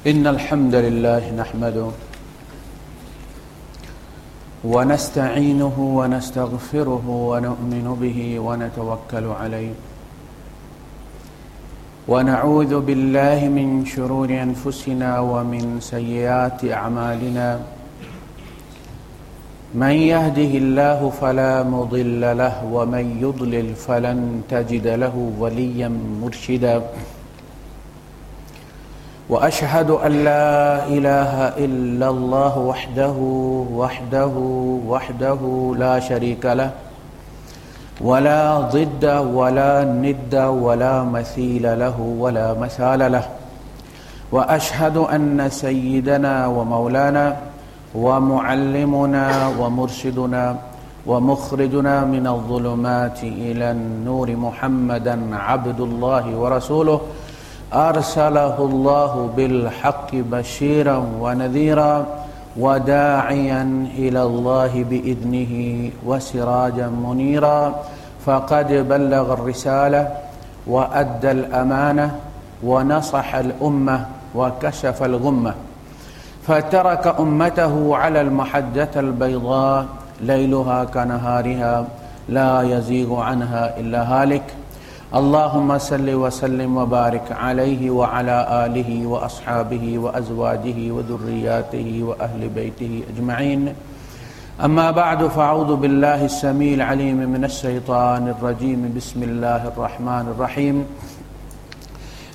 إن الحمد لله نحمده ونستعينه ونستغفره ونؤمن به ونتوكل عليه ونعوذ بالله من شرور أنفسنا ومن سيئات أعمالنا من يهده الله فلا مضل له ومن يضلل فلن تجد له وليا مرشدا وأشهد أن لا إله إلا الله وحده لا شريك له ولا ضد ولا ند ولا مثيل له ولا مثال له وأشهد أن سيدنا ومولانا ومعلمنا ومرشدنا ومخرجنا من الظلمات إلى النور محمدا عبد الله ورسوله أرسله الله بالحق بشيرا ونذيرا وداعيا إلى الله بإذنه وسراجا منيرا فقد بلغ الرسالة وأدى الأمانة ونصح الأمة وكشف الغمة فترك أمته على المحجة البيضاء ليلها كنهارها لا يزيغ عنها إلا هالك اللهم صل وسلم وبارك عليه وعلى آله وأصحابه وأزواجه وذرياته وأهل بيته أجمعين أما بعد فأعوذ بالله السميع العليم من الشيطان الرجيم بسم الله الرحمن الرحيم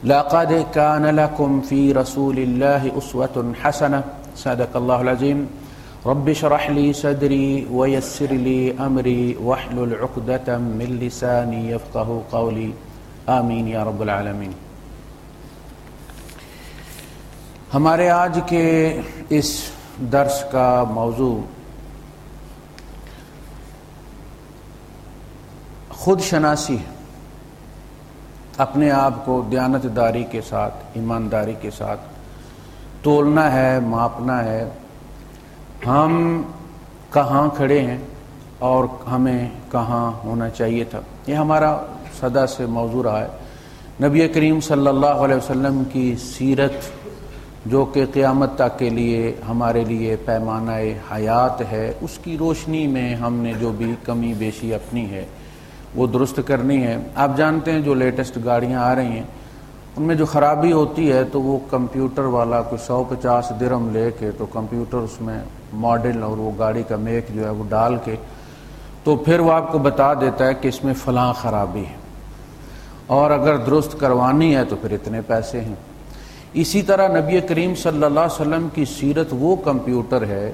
لقد كان لكم في رسول الله أسوة حسنة صدق الله العظيم رب اشرح لي صدري ويسر لي أمري واحلل عقدة من لساني يفقهوا قولي آمین یا رب العالمین۔ ہمارے آج کے اس درس کا موضوع خود شناسی ہے، اپنے آپ کو دیانتداری کے ساتھ، ایمانداری کے ساتھ تولنا ہے، ماپنا ہے، ہم کہاں کھڑے ہیں اور ہمیں کہاں ہونا چاہیے تھا۔ یہ ہمارا صدا سے موضوع رہا ہے۔ نبی کریم صلی اللہ علیہ وسلم کی سیرت جو کہ قیامت تک کے لیے ہمارے لیے پیمانہ حیات ہے، اس کی روشنی میں ہم نے جو بھی کمی بیشی اپنی ہے وہ درست کرنی ہے۔ آپ جانتے ہیں جو لیٹسٹ گاڑیاں آ رہی ہیں ان میں جو خرابی ہوتی ہے تو وہ کمپیوٹر والا کوئی 150 درہم لے کے تو کمپیوٹر اس میں ماڈل اور وہ گاڑی کا میک جو ہے وہ ڈال کے تو پھر وہ آپ کو بتا دیتا ہے کہ اس میں فلاں خرابی ہے، اور اگر درست کروانی ہے تو پھر اتنے پیسے ہیں۔ اسی طرح نبی کریم صلی اللہ علیہ وسلم کی سیرت وہ کمپیوٹر ہے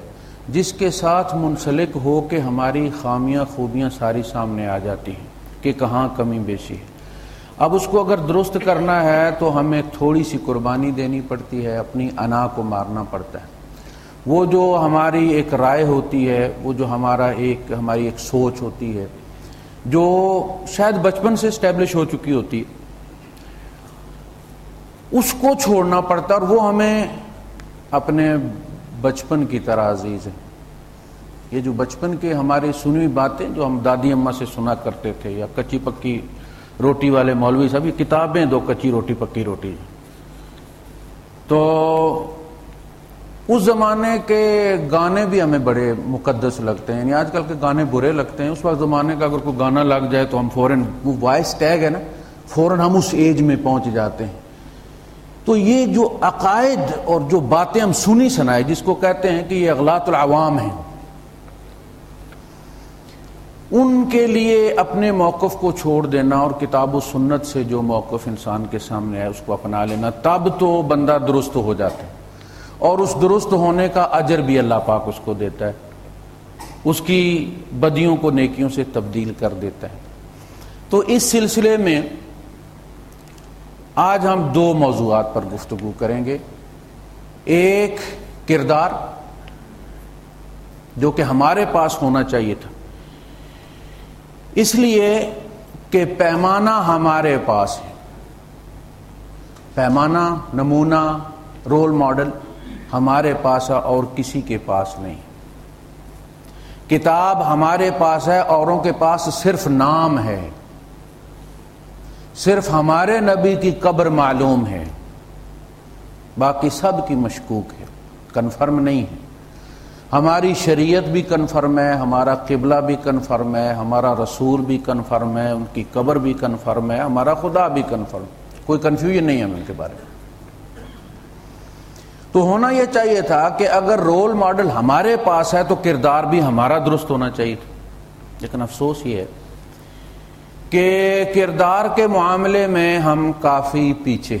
جس کے ساتھ منسلک ہو کے ہماری خامیاں خوبیاں ساری سامنے آ جاتی ہیں کہ کہاں کمی بیشی ہے۔ اب اس کو اگر درست کرنا ہے تو ہمیں تھوڑی سی قربانی دینی پڑتی ہے، اپنی انا کو مارنا پڑتا ہے۔ وہ جو ہماری ایک رائے ہوتی ہے، وہ جو ہماری ایک سوچ ہوتی ہے جو شاید بچپن سے اسٹیبلش ہو چکی ہوتی ہے، اس کو چھوڑنا پڑتا ہے، اور وہ ہمیں اپنے بچپن کی طرح عزیز ہے۔ یہ جو بچپن کے ہماری سنی ہوئی باتیں جو ہم دادی اماں سے سنا کرتے تھے، یا کچی پکی روٹی والے مولوی صاحب، یہ کتابیں دو کچی روٹی پکی روٹی، تو اس زمانے کے گانے بھی ہمیں بڑے مقدس لگتے ہیں۔ یعنی آج کل کے گانے برے لگتے ہیں، اس وقت زمانے کا اگر کوئی گانا لگ جائے تو ہم فوراً، وہ وائس ٹیگ ہے نا، فوراً ہم اس ایج میں پہنچ جاتے ہیں۔ تو یہ جو عقائد اور جو باتیں ہم سنی سنائے، جس کو کہتے ہیں کہ یہ اغلاط العوام ہیں، ان کے لیے اپنے موقف کو چھوڑ دینا اور کتاب و سنت سے جو موقف انسان کے سامنے ہے اس کو اپنا لینا، تب تو بندہ درست ہو جاتا ہے، اور اس درست ہونے کا اجر بھی اللہ پاک اس کو دیتا ہے، اس کی بدیوں کو نیکیوں سے تبدیل کر دیتا ہے۔ تو اس سلسلے میں آج ہم دو موضوعات پر گفتگو کریں گے۔ ایک کردار جو کہ ہمارے پاس ہونا چاہیے تھا، اس لیے کہ پیمانہ ہمارے پاس ہے، پیمانہ، نمونہ، رول ماڈل ہمارے پاس ہے اور کسی کے پاس نہیں۔ کتاب ہمارے پاس ہے، اوروں کے پاس صرف نام ہے، صرف ہمارے نبی کی قبر معلوم ہے، باقی سب کی مشکوک ہے، کنفرم نہیں ہے۔ ہماری شریعت بھی کنفرم ہے، ہمارا قبلہ بھی کنفرم ہے، ہمارا رسول بھی کنفرم ہے، ان کی قبر بھی کنفرم ہے، ہمارا خدا بھی کنفرم، کوئی کنفیوژن نہیں ہے ہمیں ان کے بارے میں۔ تو ہونا یہ چاہیے تھا کہ اگر رول ماڈل ہمارے پاس ہے تو کردار بھی ہمارا درست ہونا چاہیے تھا، لیکن افسوس یہ ہے کہ کردار کے معاملے میں ہم کافی پیچھے۔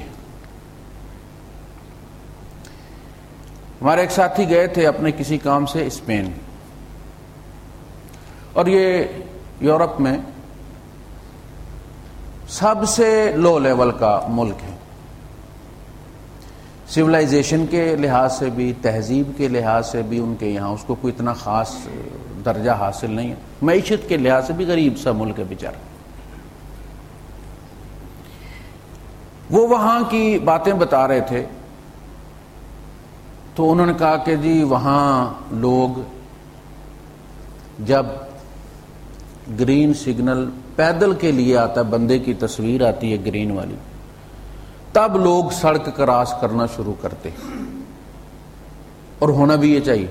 ہمارے ایک ساتھی گئے تھے اپنے کسی کام سے اسپین، اور یہ یورپ میں سب سے لو لیول کا ملک ہے، سویلائزیشن کے لحاظ سے بھی، تہذیب کے لحاظ سے بھی ان کے یہاں اس کو کوئی اتنا خاص درجہ حاصل نہیں ہے، معیشت کے لحاظ سے بھی غریب سا ملک ہے بیچارہ۔ وہ وہاں کی باتیں بتا رہے تھے، تو انہوں نے کہا کہ جی وہاں لوگ جب گرین سگنل پیدل کے لیے آتا ہے، بندے کی تصویر آتی ہے گرین والی، تب لوگ سڑک کراس کرنا شروع کرتے، اور ہونا بھی یہ چاہیے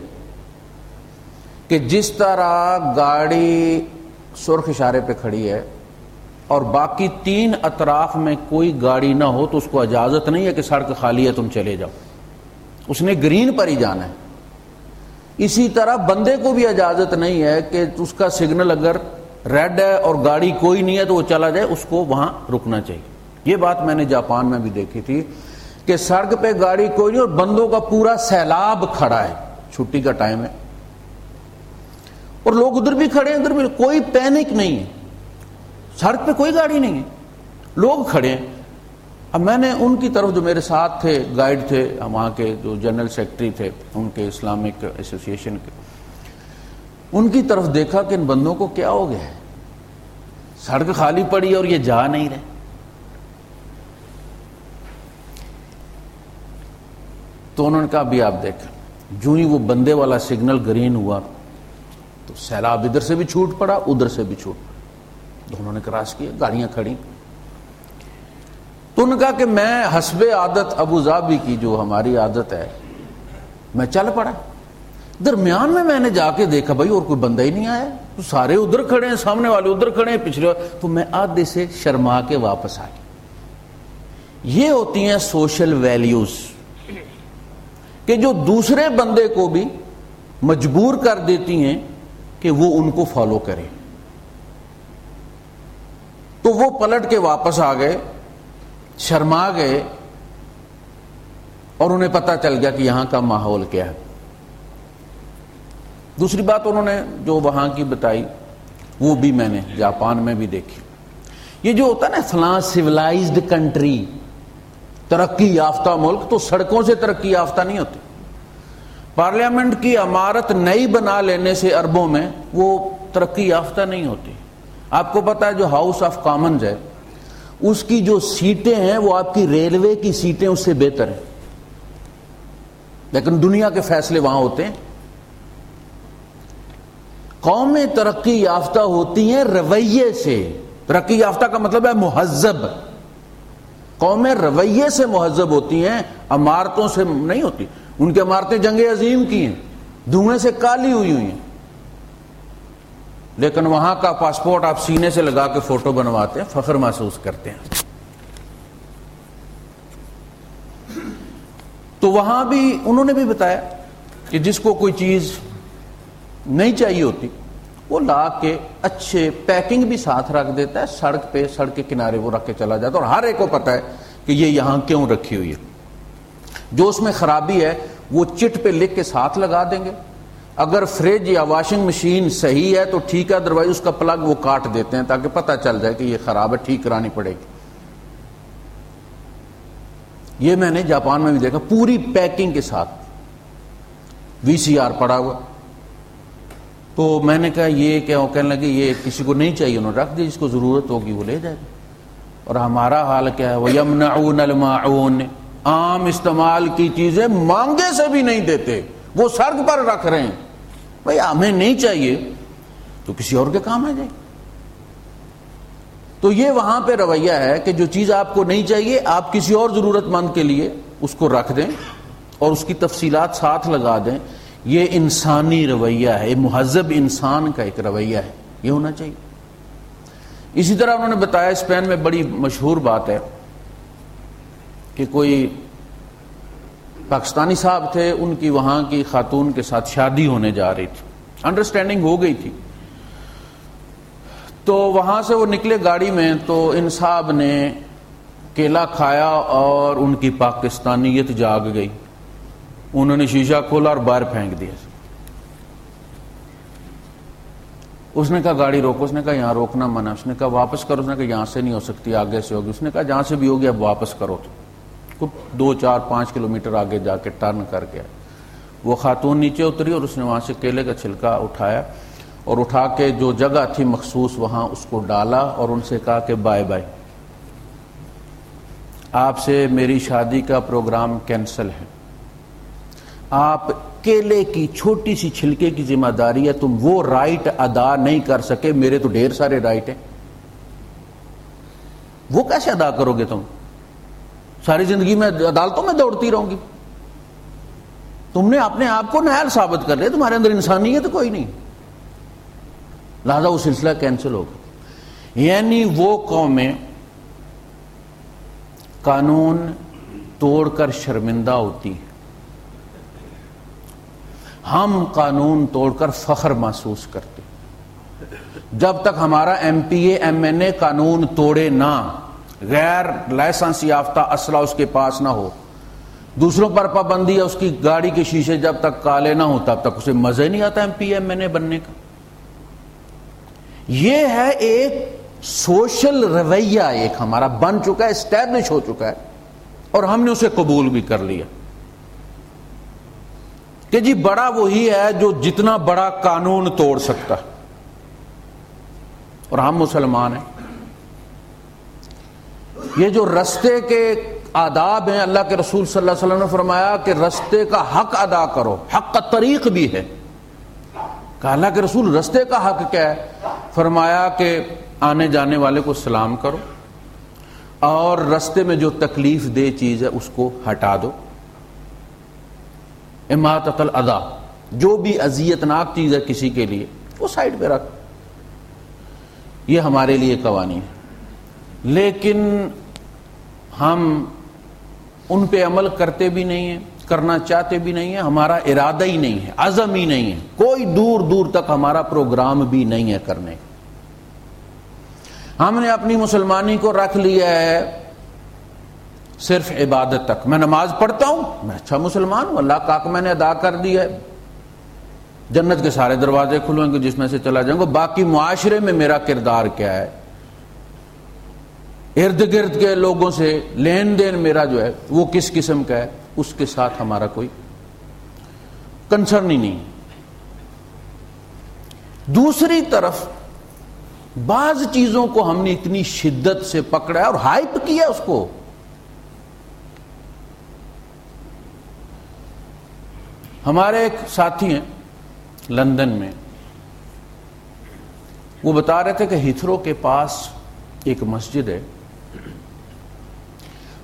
کہ جس طرح گاڑی سرخ اشارے پہ کھڑی ہے اور باقی 3 اطراف میں کوئی گاڑی نہ ہو تو اس کو اجازت نہیں ہے کہ سڑک خالی ہے تم چلے جاؤ، اس نے گرین پر ہی جانا ہے۔ اسی طرح بندے کو بھی اجازت نہیں ہے کہ اس کا سگنل اگر ریڈ ہے اور گاڑی کوئی نہیں ہے تو وہ چلا جائے، اس کو وہاں رکنا چاہیے۔ یہ بات میں نے جاپان میں بھی دیکھی تھی کہ سڑک پہ گاڑی کوئی نہیں اور بندوں کا پورا سیلاب کھڑا ہے، چھٹی کا ٹائم ہے اور لوگ ادھر بھی کھڑے ہیں ادھر بھی، کوئی پینک نہیں ہے، سڑک پہ کوئی گاڑی نہیں ہے، لوگ کھڑے ہیں۔ اب میں نے ان کی طرف جو میرے ساتھ تھے، گائیڈ تھے وہاں کے، جو جنرل سیکرٹری تھے ان کے اسلامک ایسوسی ایشن کے، ان کی طرف دیکھا کہ ان بندوں کو کیا ہو گیا ہے، سڑک خالی پڑی اور یہ جا نہیں رہے۔ تو انہوں نے کہا بھی آپ دیکھیں، جو ہی وہ بندے والا سگنل گرین ہوا تو سیلاب ادھر سے بھی چھوٹ پڑا ادھر سے بھی چھوٹ پڑا، دونوں نے کراس کیا، گاڑیاں کھڑی۔ تو انہوں نے کہا کہ میں حسب عادت ابو ظبی کی جو ہماری عادت ہے میں چل پڑا، درمیان میں نے جا کے دیکھا بھائی اور کوئی بندہ ہی نہیں آیا، تو سارے ادھر کھڑے ہیں، سامنے والے ادھر کھڑے ہیں، پچھلے، تو میں آدھے سے شرما کے واپس آ گیا۔ یہ ہوتی ہیں سوشل ویلیوز کہ جو دوسرے بندے کو بھی مجبور کر دیتی ہیں کہ وہ ان کو فالو کرے۔ تو وہ پلٹ کے واپس آ گئے، شرما گئے، اور انہیں پتہ چل گیا کہ یہاں کا ماحول کیا ہے۔ دوسری بات انہوں نے جو وہاں کی بتائی وہ بھی میں نے جاپان میں بھی دیکھی۔ یہ جو ہوتا ہے نا فلاں سویلائزڈ کنٹری، ترقی یافتہ ملک، تو سڑکوں سے ترقی یافتہ نہیں ہوتی۔ پارلیمنٹ کی عمارت نئی بنا لینے سے عربوں میں وہ ترقی یافتہ نہیں ہوتی۔ آپ کو پتا ہے جو ہاؤس آف کامنز ہے اس کی جو سیٹیں ہیں وہ آپ کی ریلوے کی سیٹیں اس سے بہتر ہیں، لیکن دنیا کے فیصلے وہاں ہوتے ہیں۔ قومیں ترقی یافتہ ہوتی ہیں رویے سے، ترقی یافتہ کا مطلب ہے مہذب، قومیں رویے سے مہذب ہوتی ہیں، عمارتوں سے نہیں ہوتی۔ ان کی عمارتیں جنگ عظیم کی ہیں، دھوئیں سے کالی ہوئی ہیں، لیکن وہاں کا پاسپورٹ آپ سینے سے لگا کے فوٹو بنواتے ہیں، فخر محسوس کرتے ہیں۔ تو وہاں بھی انہوں نے بھی بتایا کہ جس کو کوئی چیز نہیں چاہیے ہوتی وہ لا کے اچھے پیکنگ بھی ساتھ رکھ دیتا ہے، سڑک پہ، سڑک کے کنارے وہ رکھ کے چلا جاتا ہے، اور ہر ایک کو پتا ہے کہ یہ یہاں کیوں رکھی ہوئی ہے۔ جو اس میں خرابی ہے وہ چٹ پہ لکھ کے ساتھ لگا دیں گے، اگر فریج یا واشنگ مشین صحیح ہے تو ٹھیک ہے، ادروائز اس کا پلگ وہ کاٹ دیتے ہیں تاکہ پتہ چل جائے کہ یہ خراب ہے، ٹھیک کرانی پڑے گی۔ یہ میں نے جاپان میں بھی دیکھا، پوری پیکنگ کے ساتھ، وی سی آر پڑا ہوا۔ تو میں نے کہا یہ کیا، وہ کہنے لگے یہ کسی کو نہیں چاہیے، انہوں نے رکھ دی، جس کو ضرورت ہوگی وہ لے جائے گا۔ اور ہمارا حال کیا ہے، وَيَمْنَعُونَ الْمَاعُونَ، عام استعمال کی چیزیں مانگے سے بھی نہیں دیتے، وہ سڑک پر رکھ رہے ہیں۔ بھائی ہمیں نہیں چاہیے تو کسی اور کے کام آ جائے۔ تو یہ وہاں پہ رویہ ہے کہ جو چیز آپ کو نہیں چاہیے آپ کسی اور ضرورت مند کے لیے اس کو رکھ دیں اور اس کی تفصیلات ساتھ لگا دیں. یہ انسانی رویہ ہے، یہ مہذب انسان کا ایک رویہ ہے، یہ ہونا چاہیے. اسی طرح انہوں نے بتایا اسپین میں بڑی مشہور بات ہے کہ کوئی پاکستانی صاحب تھے، ان کی وہاں کی خاتون کے ساتھ شادی ہونے جا رہی تھی، انڈرسٹینڈنگ ہو گئی تھی. تو وہاں سے وہ نکلے گاڑی میں، تو ان صاحب نے کیلا کھایا اور ان کی پاکستانیت جاگ گئی. انہوں نے شیشہ کھولا اور باہر پھینک دیا. اس نے کہا گاڑی روکو. اس نے کہا یہاں روکنا منع. اس نے کہا واپس کرو. اس نے کہا یہاں سے نہیں ہو سکتی، آگے سے ہوگی. اس نے کہا جہاں سے بھی ہوگی اب واپس کرو. تو 2, 4, 5 کلومیٹر آگے جا کے ٹرن کر گیا. وہ خاتون نیچے اتری اور اس نے وہاں سے کیلے کا چھلکا اٹھایا اور اٹھا کے جو جگہ تھی مخصوص وہاں اس کو ڈالا اور ان سے کہا کہ بائے بائے، آپ سے میری شادی کا پروگرام کینسل ہے. آپ کیلے کی چھوٹی سی چھلکے کی ذمہ داری ہے، تم وہ رائٹ ادا نہیں کر سکے، میرے تو ڈھیر سارے رائٹ ہیں، وہ کیسے ادا کرو گے تم؟ ساری زندگی میں عدالتوں میں دوڑتی رہوں گی. تم نے اپنے آپ کو نااہل ثابت کر لیا، تمہارے اندر انسانیت کوئی نہیں، لہذا وہ سلسلہ کینسل ہوگا. یعنی وہ قومیں قانون توڑ کر شرمندہ ہوتی ہیں، ہم قانون توڑ کر فخر محسوس کرتے. جب تک ہمارا M P A M N A قانون توڑے نہ، غیر لائسنس یافتہ اسلحہ اس کے پاس نہ ہو، دوسروں پر پابندی ہے، اس کی گاڑی کے شیشے جب تک کالے نہ ہوں تب تک اسے مزہ نہیں آتا M P A M N A بننے کا. یہ ہے ایک سوشل رویہ، ایک ہمارا بن چکا ہے، اسٹیبلش ہو چکا ہے، اور ہم نے اسے قبول بھی کر لیا کہ جی بڑا وہی ہے جو جتنا بڑا قانون توڑ سکتا ہے، اور ہم مسلمان ہیں. یہ جو رستے کے آداب ہیں، اللہ کے رسول صلی اللہ علیہ وسلم نے فرمایا کہ رستے کا حق ادا کرو، حق کا طریق بھی ہے. کہا اللہ کے رسول رستے کا حق کیا ہے؟ فرمایا کہ آنے جانے والے کو سلام کرو اور رستے میں جو تکلیف دہ چیز ہے اس کو ہٹا دو. اماطۃ الاذی، جو بھی اذیتناک چیز ہے کسی کے لیے وہ سائڈ پہ رکھ. یہ ہمارے لیے قوانین ہے، لیکن ہم ان پہ عمل کرتے بھی نہیں ہیں، کرنا چاہتے بھی نہیں ہیں، ہمارا ارادہ ہی نہیں ہے، عزم ہی نہیں ہے، کوئی دور دور تک ہمارا پروگرام بھی نہیں ہے کرنے کا. ہم نے اپنی مسلمانی کو رکھ لیا ہے صرف عبادت تک. میں نماز پڑھتا ہوں، میں اچھا مسلمان ہوں، اللہ کا حق میں نے ادا کر دیا ہے، جنت کے سارے دروازے کھلیں گے جس میں سے چلا جاؤں گا. باقی معاشرے میں میرا کردار کیا ہے، ارد گرد کے لوگوں سے لین دین میرا جو ہے وہ کس قسم کا ہے، اس کے ساتھ ہمارا کوئی کنسرن ہی نہیں. دوسری طرف بعض چیزوں کو ہم نے اتنی شدت سے پکڑا ہے اور ہائپ کیا اس کو. ہمارے ایک ساتھی ہیں لندن میں، وہ بتا رہے تھے کہ ہیتھرو کے پاس ایک مسجد ہے،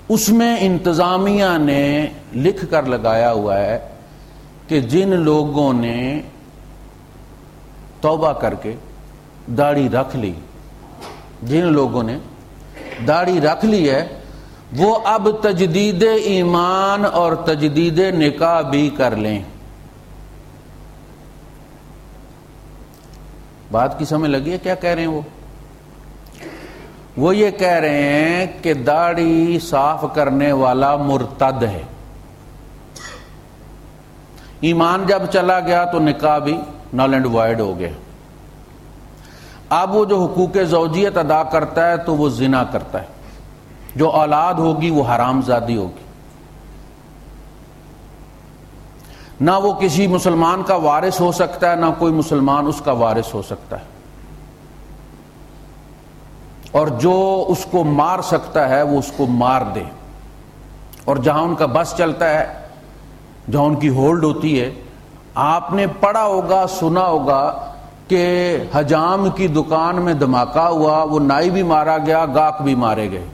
اس میں انتظامیہ نے لکھ کر لگایا ہوا ہے کہ جن لوگوں نے توبہ کر کے داڑھی رکھ لی، جن لوگوں نے داڑھی رکھ لی ہے وہ اب تجدید ایمان اور تجدید نکاح بھی کر لیں. بات کی سمجھ لگی ہے کیا کہہ رہے ہیں؟ وہ یہ کہہ رہے ہیں کہ داڑھی صاف کرنے والا مرتد ہے، ایمان جب چلا گیا تو نکاح بھی نل اینڈ وائڈ ہو گیا. اب وہ جو حقوق زوجیت ادا کرتا ہے تو وہ زنا کرتا ہے، جو اولاد ہوگی وہ حرام زادی ہوگی. نہ وہ کسی مسلمان کا وارث ہو سکتا ہے، نہ کوئی مسلمان اس کا وارث ہو سکتا ہے، اور جو اس کو مار سکتا ہے وہ اس کو مار دے. اور جہاں ان کا بس چلتا ہے، جہاں ان کی ہولڈ ہوتی ہے، آپ نے پڑھا ہوگا، سنا ہوگا کہ حجام کی دکان میں دھماکہ ہوا، وہ نائی بھی مارا گیا، گاہک بھی مارے گئے.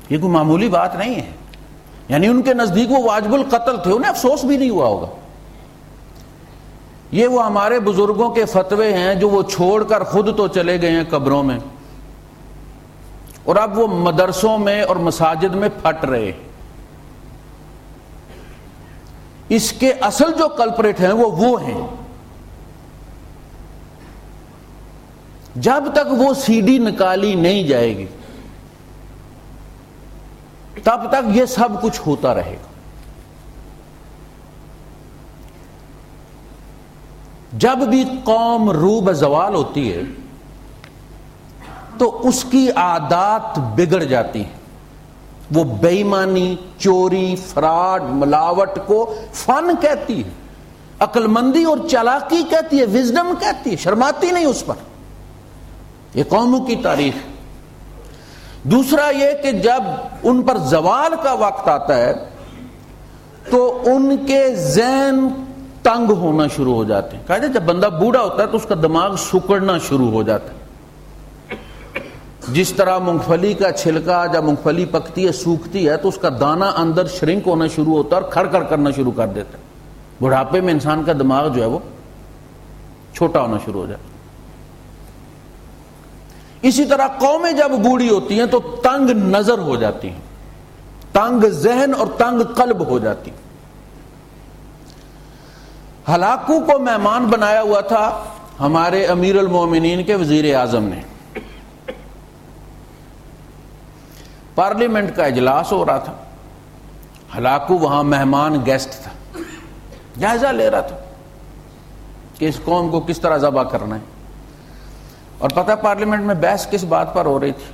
یہ کوئی معمولی بات نہیں ہے. یعنی ان کے نزدیک وہ واجب القتل تھے، انہیں افسوس بھی نہیں ہوا ہوگا. یہ وہ ہمارے بزرگوں کے فتوے ہیں جو وہ چھوڑ کر خود تو چلے گئے ہیں قبروں میں، اور اب وہ مدرسوں میں اور مساجد میں پھٹ رہے. اس کے اصل جو کلپریٹ ہیں وہ ہیں. جب تک وہ سی ڈی نکالی نہیں جائے گی تب تک یہ سب کچھ ہوتا رہے گا. جب بھی قوم روب زوال ہوتی ہے تو اس کی عادات بگڑ جاتی ہیں. وہ بے ایمانی، چوری، فراڈ، ملاوٹ کو فن کہتی ہے، عقل مندی اور چالاکی کہتی ہے، وزڈم کہتی ہے، شرماتی نہیں اس پر. یہ قوموں کی تاریخ. دوسرا یہ کہ جب ان پر زوال کا وقت آتا ہے تو ان کے ذہن تنگ ہونا شروع ہو جاتے ہیں. کہا جب بندہ بوڑھا ہوتا ہے تو اس کا دماغ سکڑنا شروع ہو جاتا ہے. جس طرح مونگ پھلی کا چھلکا جب مونگ پھلی پکتی ہے، سوکھتی ہے، تو اس کا دانہ اندر شرنک ہونا شروع ہوتا ہے اور کھڑ کھڑ کرنا شروع کر دیتا ہے. بڑھاپے میں انسان کا دماغ جو ہے وہ چھوٹا ہونا شروع ہو جاتا ہے. اسی طرح قومیں جب بوڑھی ہوتی ہیں تو تنگ نظر ہو جاتی ہیں، تنگ ذہن اور تنگ قلب ہو جاتی ہیں. ہلاکو کو مہمان بنایا ہوا تھا ہمارے امیر المومنین کے وزیر اعظم نے. پارلیمنٹ کا اجلاس ہو رہا تھا، ہلاکو وہاں مہمان گیسٹ تھا، جائزہ لے رہا تھا کہ اس قوم کو کس طرح ذبح کرنا ہے. اور پتہ پارلیمنٹ میں بحث کس بات پر ہو رہی تھی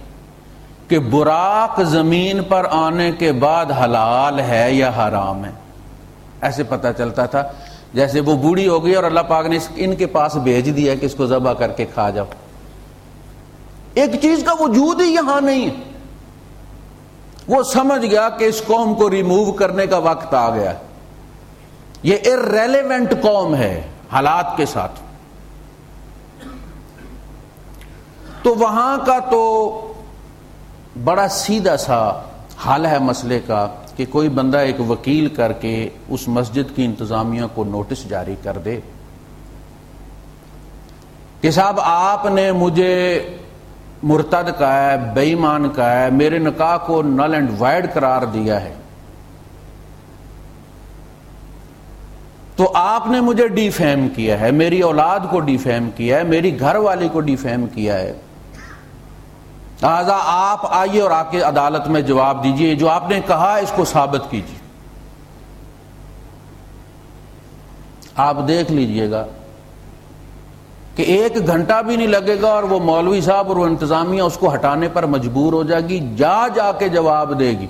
کہ براق زمین پر آنے کے بعد حلال ہے یا حرام ہے. ایسے پتہ چلتا تھا جیسے وہ بوڑھی ہو گئی اور اللہ پاک نے ان کے پاس بھیج دیا کہ اس کو ذبح کر کے کھا جاؤ. ایک چیز کا وجود ہی یہاں نہیں ہے. وہ سمجھ گیا کہ اس قوم کو ریموو کرنے کا وقت آ گیا. یہ ارریلیونٹ قوم ہے حالات کے ساتھ. تو وہاں کا تو بڑا سیدھا سا حل ہے مسئلے کا کہ کوئی بندہ ایک وکیل کر کے اس مسجد کی انتظامیہ کو نوٹس جاری کر دے کہ صاحب آپ نے مجھے مرتد کہا ہے، بے ایمان کہا ہے، میرے نکاح کو نل اینڈ وائڈ قرار دیا ہے، تو آپ نے مجھے ڈیفیم کیا ہے، میری اولاد کو ڈیفیم کیا ہے، میری گھر والی کو ڈیفیم کیا ہے. لہذا آپ آئیے اور آ کے عدالت میں جواب دیجئے، جو آپ نے کہا اس کو ثابت کیجیے. آپ دیکھ لیجئے گا کہ 1 گھنٹہ بھی نہیں لگے گا اور وہ مولوی صاحب اور وہ انتظامیہ اس کو ہٹانے پر مجبور ہو جائے گی، جا کے جواب دے گی.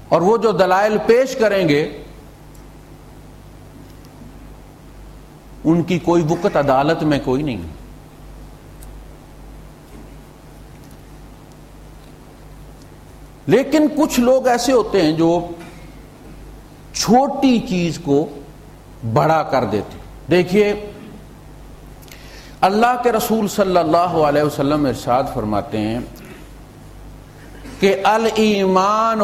اور وہ جو دلائل پیش کریں گے ان کی کوئی وقت عدالت میں کوئی نہیں. لیکن کچھ لوگ ایسے ہوتے ہیں جو چھوٹی چیز کو بڑا کر دیتے. دیکھیے اللہ کے رسول صلی اللہ علیہ وسلم ارشاد فرماتے ہیں کہ الایمان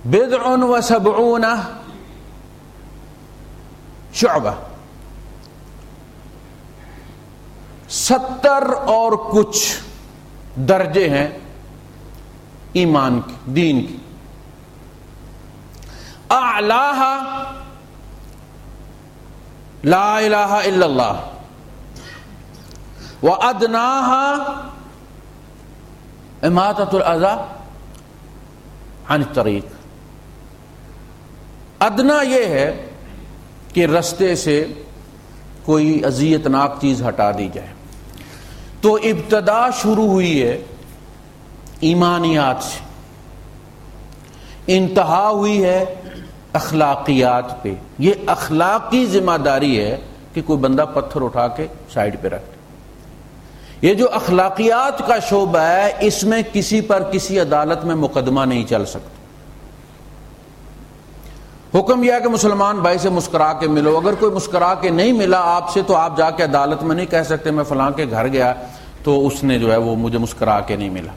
بضع و سبعون شعبہ، 70 اور کچھ درجے ہیں ایمان کی، دین کی. اعلاہا لا الہ الا اللہ وادناہا اماطۃ الاذی عن الطریق. ادنا یہ ہے کہ رستے سے کوئی اذیتناک چیز ہٹا دی جائے. تو ابتدا شروع ہوئی ہے ایمانیات سے، انتہا ہوئی ہے اخلاقیات پہ. یہ اخلاقی ذمہ داری ہے کہ کوئی بندہ پتھر اٹھا کے سائڈ پہ رکھ دے. یہ جو اخلاقیات کا شعبہ ہے اس میں کسی پر کسی عدالت میں مقدمہ نہیں چل سکتا. حکم یہ ہے کہ مسلمان بھائی سے مسکرا کے ملو. اگر کوئی مسکرا کے نہیں ملا آپ سے تو آپ جا کے عدالت میں نہیں کہہ سکتے میں فلاں کے گھر گیا تو اس نے جو ہے وہ مجھے مسکرا کے نہیں ملا۔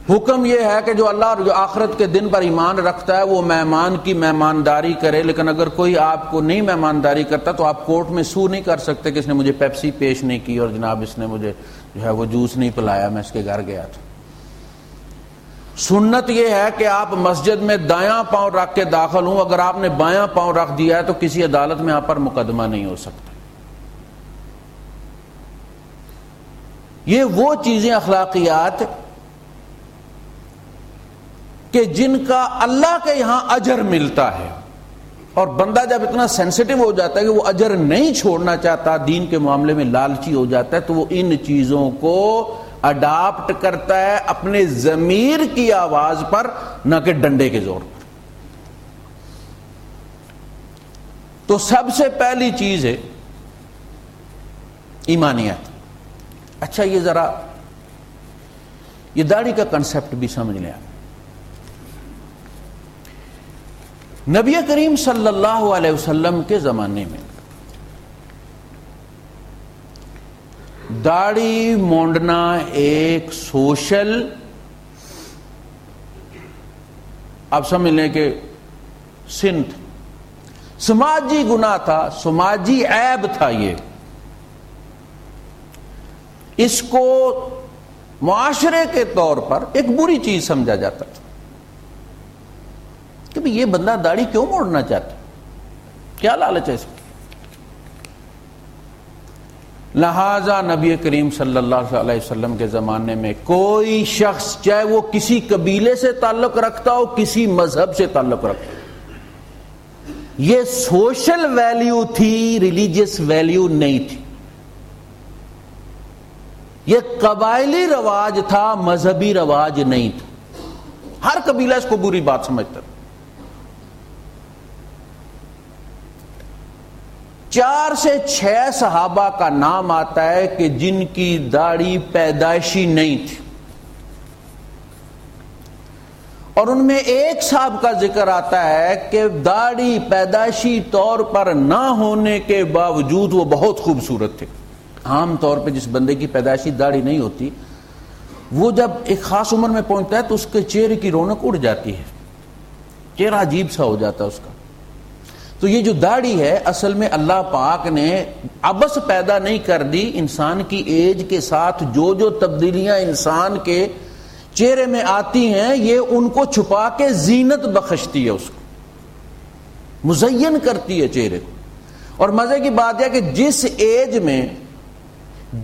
حکم یہ ہے کہ جو اللہ اور جو آخرت کے دن پر ایمان رکھتا ہے وہ مہمان کی مہمانداری کرے، لیکن اگر کوئی آپ کو نہیں مہمانداری کرتا تو آپ کورٹ میں سو نہیں کر سکتے کہ اس نے مجھے پیپسی پیش نہیں کی اور جناب اس نے مجھے جو ہے وہ جوس نہیں پلایا، میں اس کے گھر گیا تھا۔ سنت یہ ہے کہ آپ مسجد میں دایاں پاؤں رکھ کے داخل ہوں، اگر آپ نے بایاں پاؤں رکھ دیا ہے تو کسی عدالت میں آپ پر مقدمہ نہیں ہو سکتا۔ یہ وہ چیزیں اخلاقیات کہ جن کا اللہ کے یہاں اجر ملتا ہے، اور بندہ جب اتنا سینسٹیو ہو جاتا ہے کہ وہ اجر نہیں چھوڑنا چاہتا، دین کے معاملے میں لالچی ہو جاتا ہے، تو وہ ان چیزوں کو اڈاپٹ کرتا ہے اپنے ضمیر کی آواز پر، نہ کہ ڈنڈے کے زور پر۔ تو سب سے پہلی چیز ہے ایمانیت۔ اچھا یہ ذرا یہ داڑھی کا کنسپٹ بھی سمجھ لیں۔ نبی کریم صلی اللہ علیہ وسلم کے زمانے میں داڑھی مونڈنا ایک سوشل، آپ سمجھ لیں کہ سن تھا، سماجی گناہ تھا، سماجی عیب تھا۔ یہ اس کو معاشرے کے طور پر ایک بری چیز سمجھا جاتا تھا کہ یہ بندہ داڑھی کیوں موڑنا چاہتا، کیا لالچ ہے اس کی۔ لہذا نبی کریم صلی اللہ علیہ وسلم کے زمانے میں کوئی شخص، چاہے وہ کسی قبیلے سے تعلق رکھتا ہو، کسی مذہب سے تعلق رکھتا ہو، یہ سوشل ویلیو تھی، ریلیجیس ویلیو نہیں تھی۔ یہ قبائلی رواج تھا، مذہبی رواج نہیں تھا۔ ہر قبیلہ اس کو بری بات سمجھتا تھا۔ 4 سے 6 صحابہ کا نام آتا ہے کہ جن کی داڑھی پیدائشی نہیں تھی، اور ان میں ایک صاحب کا ذکر آتا ہے کہ داڑھی پیدائشی طور پر نہ ہونے کے باوجود وہ بہت خوبصورت تھے۔ عام طور پہ جس بندے کی پیدائشی داڑھی نہیں ہوتی، وہ جب ایک خاص عمر میں پہنچتا ہے تو اس کے چہرے کی رونق اڑ جاتی ہے، چہرہ عجیب سا ہو جاتا ہے اس کا۔ تو یہ جو داڑھی ہے، اصل میں اللہ پاک نے عبث پیدا نہیں کر دی، انسان کی ایج کے ساتھ جو جو تبدیلیاں انسان کے چہرے میں آتی ہیں، یہ ان کو چھپا کے زینت بخشتی ہے، اس کو مزین کرتی ہے چہرے کو۔ اور مزے کی بات ہے کہ جس ایج میں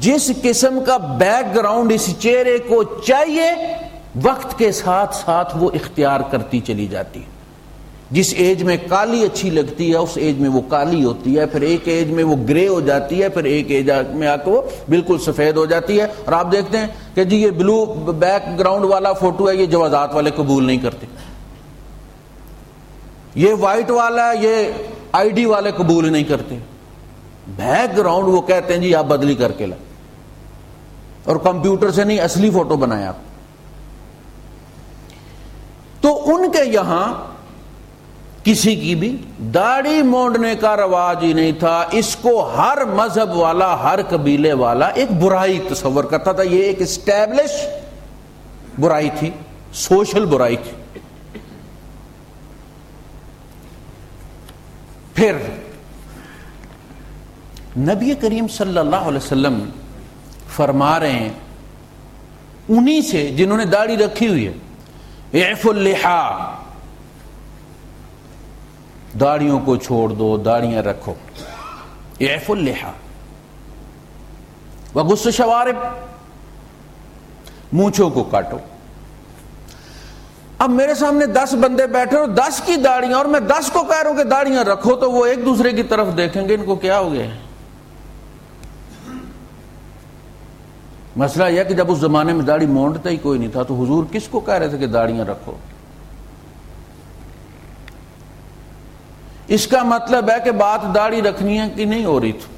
جس قسم کا بیک گراؤنڈ اس چہرے کو چاہیے، وقت کے ساتھ ساتھ وہ اختیار کرتی چلی جاتی ہے۔ جس ایج میں کالی اچھی لگتی ہے اس ایج میں وہ کالی ہوتی ہے، پھر ایک ایج میں وہ گرے ہو جاتی ہے، پھر ایک ایج میں آ کے وہ بالکل سفید ہو جاتی ہے۔ اور آپ دیکھتے ہیں کہ جی یہ بلو بیک گراؤنڈ والا فوٹو ہے، یہ جوازات والے قبول نہیں کرتے، یہ وائٹ والا یہ آئی ڈی والے قبول نہیں کرتے۔ بیک گراؤنڈ وہ کہتے ہیں جی آپ بدلی کر کے لائیں، اور کمپیوٹر سے نہیں اصلی فوٹو بنایا آپ۔ تو ان کے یہاں کسی کی بھی داڑھی مونڈنے کا رواج ہی نہیں تھا۔ اس کو ہر مذہب والا، ہر قبیلے والا ایک برائی تصور کرتا تھا۔ یہ ایک اسٹیبلش برائی تھی، سوشل برائی تھی۔ پھر نبی کریم صلی اللہ علیہ وسلم فرما رہے ہیں انہی سے جنہوں نے داڑھی رکھی ہوئی ہے، اعفوا اللحا، داڑھیوں کو چھوڑ دو، داڑھیاں رکھو۔ اعفوا اللحا وغص الشوارب، مونچھوں کو کاٹو۔ اب میرے سامنے 10 بندے بیٹھے اور 10 کی داڑیاں، اور میں 10 کو کہہ رہا ہوں کہ داڑیاں رکھو، تو وہ ایک دوسرے کی طرف دیکھیں گے ان کو کیا ہو گیا ہے۔ مسئلہ یہ کہ جب اس زمانے میں داڑھی مونڈتا ہی کوئی نہیں تھا تو حضور کس کو کہہ رہے تھے کہ داڑیاں رکھو؟ اس کا مطلب ہے کہ بات داڑھی رکھنی کی نہیں ہو رہی تھی۔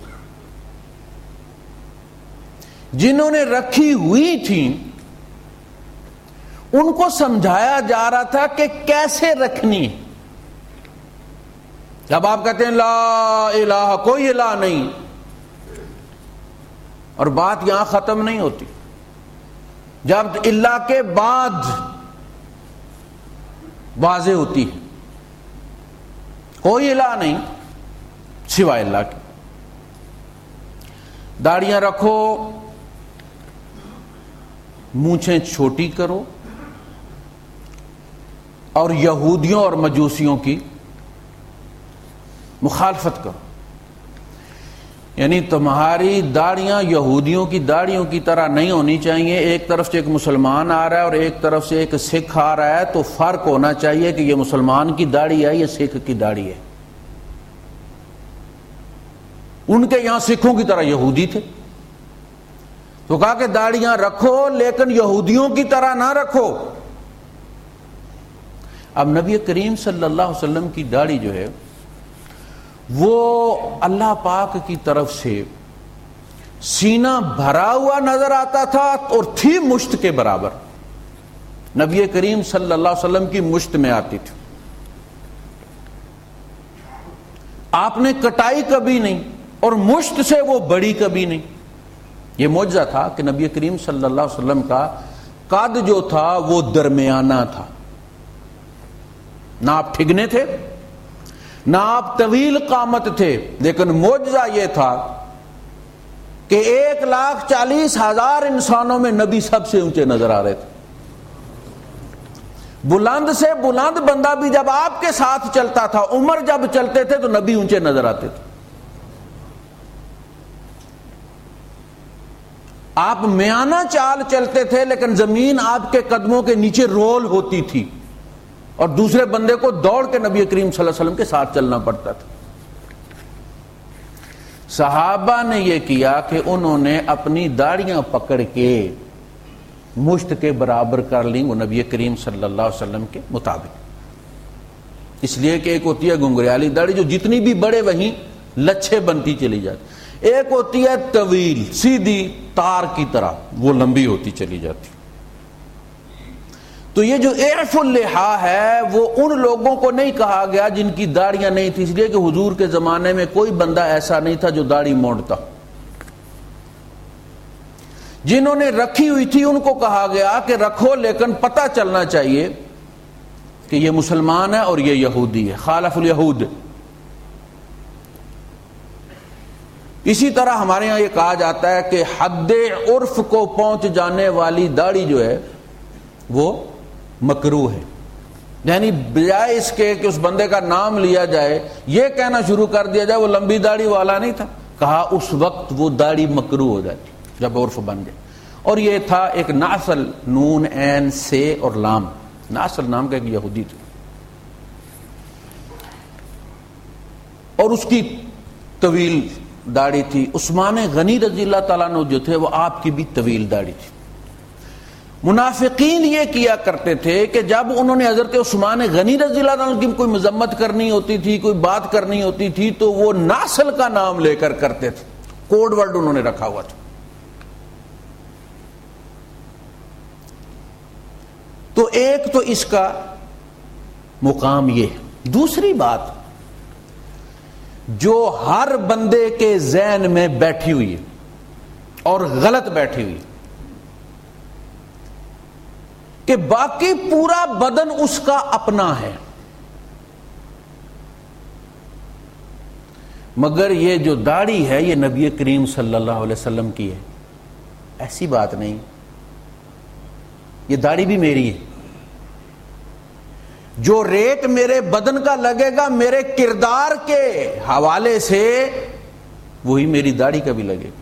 جنہوں نے رکھی ہوئی تھی ان کو سمجھایا جا رہا تھا کہ کیسے رکھنی۔ جب آپ کہتے ہیں لا الہ، کوئی الہ نہیں، اور بات یہاں ختم نہیں ہوتی. جب اللہ کے بعد واضح ہوتی ہے کوئی الہ نہیں سوائے اللہ کے. داڑیاں رکھو، مونچھیں چھوٹی کرو، اور یہودیوں اور مجوسیوں کی مخالفت کرو. یعنی تمہاری داڑیاں یہودیوں کی داڑیوں کی طرح نہیں ہونی چاہیے. ایک طرف سے ایک مسلمان آ رہا ہے اور ایک طرف سے ایک سکھ آ رہا ہے، تو فرق ہونا چاہیے کہ یہ مسلمان کی داڑھی ہے یہ سکھ کی داڑھی ہے. ان کے یہاں سکھوں کی طرح یہودی تھے، تو کہا کہ داڑیاں رکھو لیکن یہودیوں کی طرح نہ رکھو. اب نبی کریم صلی اللہ علیہ وسلم کی داڑھی جو ہے وہ اللہ پاک کی طرف سے سینہ بھرا ہوا نظر آتا تھا اور تھی مشت کے برابر. نبی کریم صلی اللہ علیہ وسلم کی مشت میں آتی تھی. آپ نے کٹائی کبھی نہیں اور مشت سے وہ بڑی کبھی نہیں. یہ معجزہ تھا کہ نبی کریم صلی اللہ علیہ وسلم کا قد جو تھا وہ درمیانہ تھا. نہ آپ ٹھگنے تھے نہ آپ طویل قامت تھے، لیکن معجزہ یہ تھا کہ 1,40,000 انسانوں میں نبی سب سے اونچے نظر آ رہے تھے. بلند سے بلند بندہ بھی جب آپ کے ساتھ چلتا تھا، عمر جب چلتے تھے تو نبی اونچے نظر آتے تھے. آپ میانہ چال چلتے تھے لیکن زمین آپ کے قدموں کے نیچے رول ہوتی تھی اور دوسرے بندے کو دوڑ کے نبی کریم صلی اللہ علیہ وسلم کے ساتھ چلنا پڑتا تھا. صحابہ نے یہ کیا کہ انہوں نے اپنی داڑیاں پکڑ کے مشت کے برابر کر لیں وہ نبی کریم صلی اللہ علیہ وسلم کے مطابق. اس لیے کہ ایک ہوتی ہے گنگریالی داڑھی جو جتنی بھی بڑے وہیں لچھے بنتی چلی جاتی، ایک ہوتی ہے طویل سیدھی تار کی طرح وہ لمبی ہوتی چلی جاتی. تو یہ جو اعف اللحا ہے وہ ان لوگوں کو نہیں کہا گیا جن کی داڑیاں نہیں تھی، اس لیے کہ حضور کے زمانے میں کوئی بندہ ایسا نہیں تھا جو داڑھی موڑتا. جنہوں نے رکھی ہوئی تھی ان کو کہا گیا کہ رکھو لیکن پتہ چلنا چاہیے کہ یہ مسلمان ہے اور یہ یہودی ہے، خالف الیہود. اسی طرح ہمارے ہاں یہ کہا جاتا ہے کہ حد عرف کو پہنچ جانے والی داڑھی جو ہے وہ مکروہ ہے. یعنی بجائے اس کے کہ اس بندے کا نام لیا جائے یہ کہنا شروع کر دیا جائے وہ لمبی داڑھی والا نہیں تھا، کہا اس وقت وہ داڑھی مکروہ ہو جاتی جب عرف بن جائے. اور یہ تھا ایک ناصل، نون عین سے اور لام، ناصل نام کا ایک یہودی تھا اور اس کی طویل داڑھی تھی. عثمان غنی رضی اللہ تعالیٰ عنہ جو تھے وہ آپ کی بھی طویل داڑھی تھی. منافقین یہ کیا کرتے تھے کہ جب انہوں نے حضرت عثمان غنی رضی اللہ عنہ کی کوئی مذمت کرنی ہوتی تھی، کوئی بات کرنی ہوتی تھی تو وہ ناصل کا نام لے کر کرتے تھے. کوڈ ورڈ انہوں نے رکھا ہوا تھا. تو ایک تو اس کا مقام یہ. دوسری بات جو ہر بندے کے ذہن میں بیٹھی ہوئی ہے اور غلط بیٹھی ہوئی کہ باقی پورا بدن اس کا اپنا ہے، مگر یہ جو داڑھی ہے یہ نبی کریم صلی اللہ علیہ وسلم کی ہے. ایسی بات نہیں، یہ داڑھی بھی میری ہے. جو ریٹ میرے بدن کا لگے گا میرے کردار کے حوالے سے وہی میری داڑھی کا بھی لگے گا.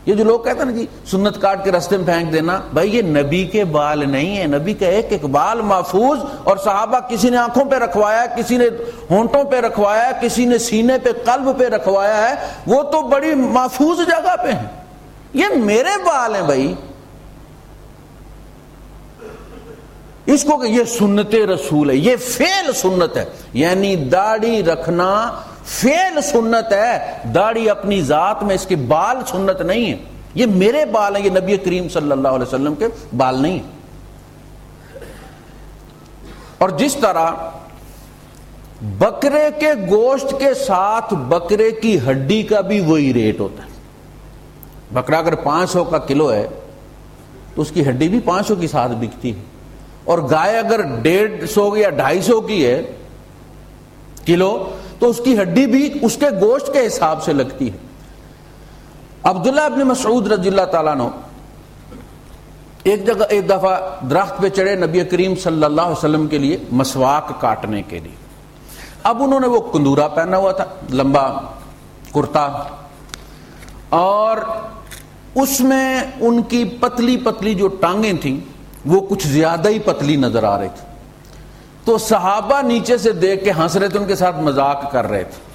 یہ جو لوگ کہتے ہیں نا جی سنت کاٹ کے رستے میں پھینک دینا، بھائی یہ نبی کے بال نہیں ہے، نبی کا ایک ایک بال محفوظ. اور صحابہ کسی نے آنکھوں پہ رکھوایا، کسی نے ہونٹوں پہ رکھوایا، کسی نے سینے پہ قلب پہ رکھوایا ہے، وہ تو بڑی محفوظ جگہ پہ ہیں. یہ میرے بال ہیں بھائی. اس کو کہ یہ سنت رسول ہے، یہ فعل سنت ہے. یعنی داڑھی رکھنا فعل سنت ہے، داڑھی اپنی ذات میں اس کے بال سنت نہیں ہے. یہ میرے بال ہیں، یہ نبی کریم صلی اللہ علیہ وسلم کے بال نہیں ہیں. اور جس طرح بکرے کے گوشت کے ساتھ بکرے کی ہڈی کا بھی وہی ریٹ ہوتا ہے. بکرا اگر 500 کا کلو ہے تو اس کی ہڈی بھی 500 کے ساتھ بکتی ہے، اور گائے اگر 150 یا 250 کی ہے کلو تو اس کی ہڈی بھی اس کے گوشت کے حساب سے لگتی ہے۔ عبداللہ ابن مسعود رضی اللہ تعالیٰ عنہ ایک دفعہ درخت پہ چڑھے نبی کریم صلی اللہ علیہ وسلم کے لیے مسواک کاٹنے کے لیے۔ اب انہوں نے وہ کندورا پہنا ہوا تھا، لمبا کرتا، اور اس میں ان کی پتلی پتلی جو ٹانگیں تھیں وہ کچھ زیادہ ہی پتلی نظر آ رہی تھی، تو صحابہ نیچے سے دیکھ کے ہنس رہے تھے، ان کے ساتھ مذاق کر رہے تھے۔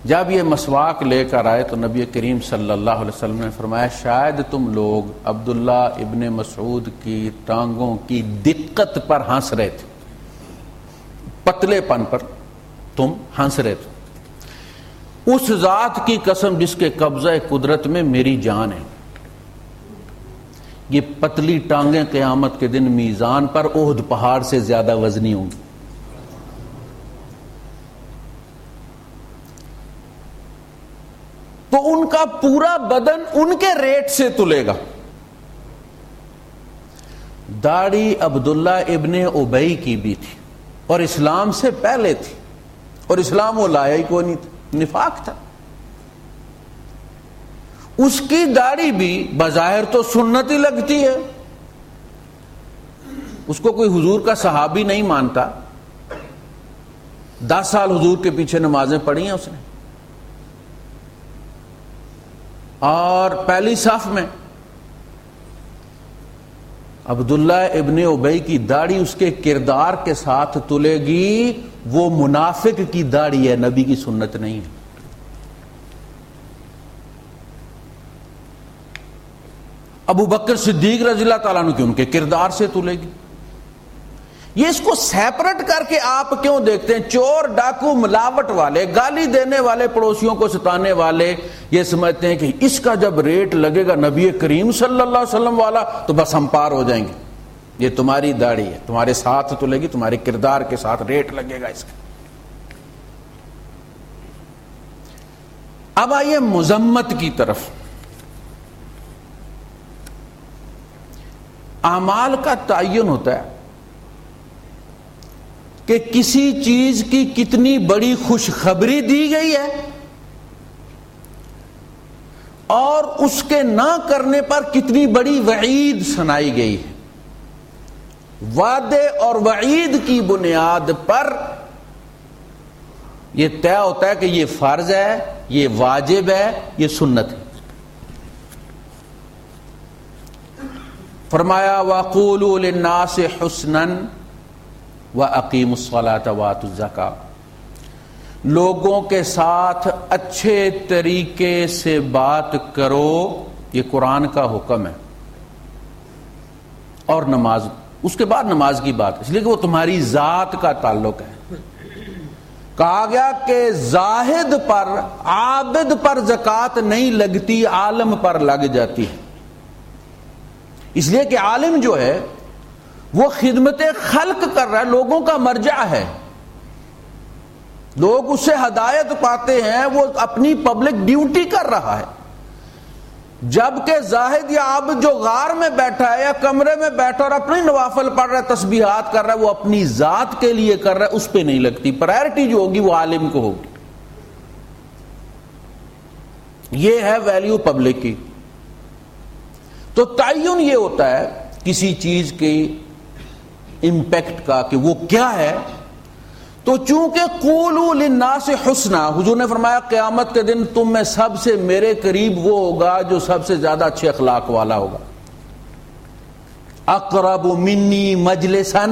جب یہ مسواک لے کر آئے تو نبی کریم صلی اللہ علیہ وسلم نے فرمایا شاید تم لوگ عبداللہ ابن مسعود کی ٹانگوں کی دقت پر ہنس رہے تھے، پتلے پن پر تم ہنس رہے تھے۔ اس ذات کی قسم جس کے قبضہ قدرت میں میری جان ہے، یہ پتلی ٹانگیں قیامت کے دن میزان پر احد پہاڑ سے زیادہ وزنی ہوں گی۔ تو ان کا پورا بدن ان کے ریٹ سے تلے گا۔ داڑھی عبداللہ ابن ابی کی بھی تھی اور اسلام سے پہلے تھی، اور اسلام وہ لایا ہی کوئی نہیں تھا، نفاق تھا۔ اس کی داڑھی بھی بظاہر تو سنت ہی لگتی ہے، اس کو کوئی حضور کا صحابی نہیں مانتا، 10 سال حضور کے پیچھے نمازیں پڑھی ہیں اس نے، اور پہلی صف میں عبداللہ ابن ابی کی داڑھی اس کے کردار کے ساتھ تلے گی، وہ منافق کی داڑھی ہے، نبی کی سنت نہیں ہے۔ ابو بکر صدیق رضی اللہ تعالیٰ عنہ کی ان کے کردار سے تلے گی۔ یہ اس کو سیپریٹ کر کے آپ کیوں دیکھتے ہیں؟ چور، ڈاکو، ملاوٹ والے، گالی دینے والے، پڑوسیوں کو ستانے والے یہ سمجھتے ہیں کہ اس کا جب ریٹ لگے گا نبی کریم صلی اللہ علیہ وسلم والا تو بس ہم پار ہو جائیں گے۔ یہ تمہاری داڑھی ہے، تمہارے ساتھ تلے گی، تمہارے کردار کے ساتھ ریٹ لگے گا اس کا۔ اب آئیے مذمت کی طرف۔ اعمال کا تعین ہوتا ہے کہ کسی چیز کی کتنی بڑی خوشخبری دی گئی ہے اور اس کے نہ کرنے پر کتنی بڑی وعید سنائی گئی ہے۔ وعدے اور وعید کی بنیاد پر یہ طے ہوتا ہے کہ یہ فرض ہے، یہ واجب ہے، یہ سنت ہے۔ فرمایا وَقُولُوا لِلنَّاسِ حُسْنًا وَأَقِيمُوا الصَّلَاةَ وَآتُوا الزَّكَاةَ، لوگوں کے ساتھ اچھے طریقے سے بات کرو، یہ قرآن کا حکم ہے، اور نماز، اس کے بعد نماز کی بات، اس لیے کہ وہ تمہاری ذات کا تعلق ہے۔ کہا گیا کہ زاہد پر، عابد پر زکوٰۃ نہیں لگتی، عالم پر لگ جاتی ہے، اس لیے کہ عالم جو ہے وہ خدمت خلق کر رہا ہے، لوگوں کا مرجع ہے، لوگ اس سے ہدایت پاتے ہیں، وہ اپنی پبلک ڈیوٹی کر رہا ہے۔ جبکہ زاہد یا عابد جو غار میں بیٹھا ہے یا کمرے میں بیٹھا اور اپنی نوافل پڑھ رہا ہے، تسبیحات کر رہا ہے، وہ اپنی ذات کے لیے کر رہا ہے، اس پہ نہیں لگتی، پرائرٹی جو ہوگی وہ عالم کو ہوگی۔ یہ ہے ویلیو پبلک کی۔ تو تعین یہ ہوتا ہے کسی چیز کی امپیکٹ کا کہ وہ کیا ہے۔ تو چونکہ قولوا للناس حسنا، حضور نے فرمایا قیامت کے دن تم میں سب سے میرے قریب وہ ہوگا جو سب سے زیادہ اچھے اخلاق والا ہوگا۔ اقرب منی مجلسا،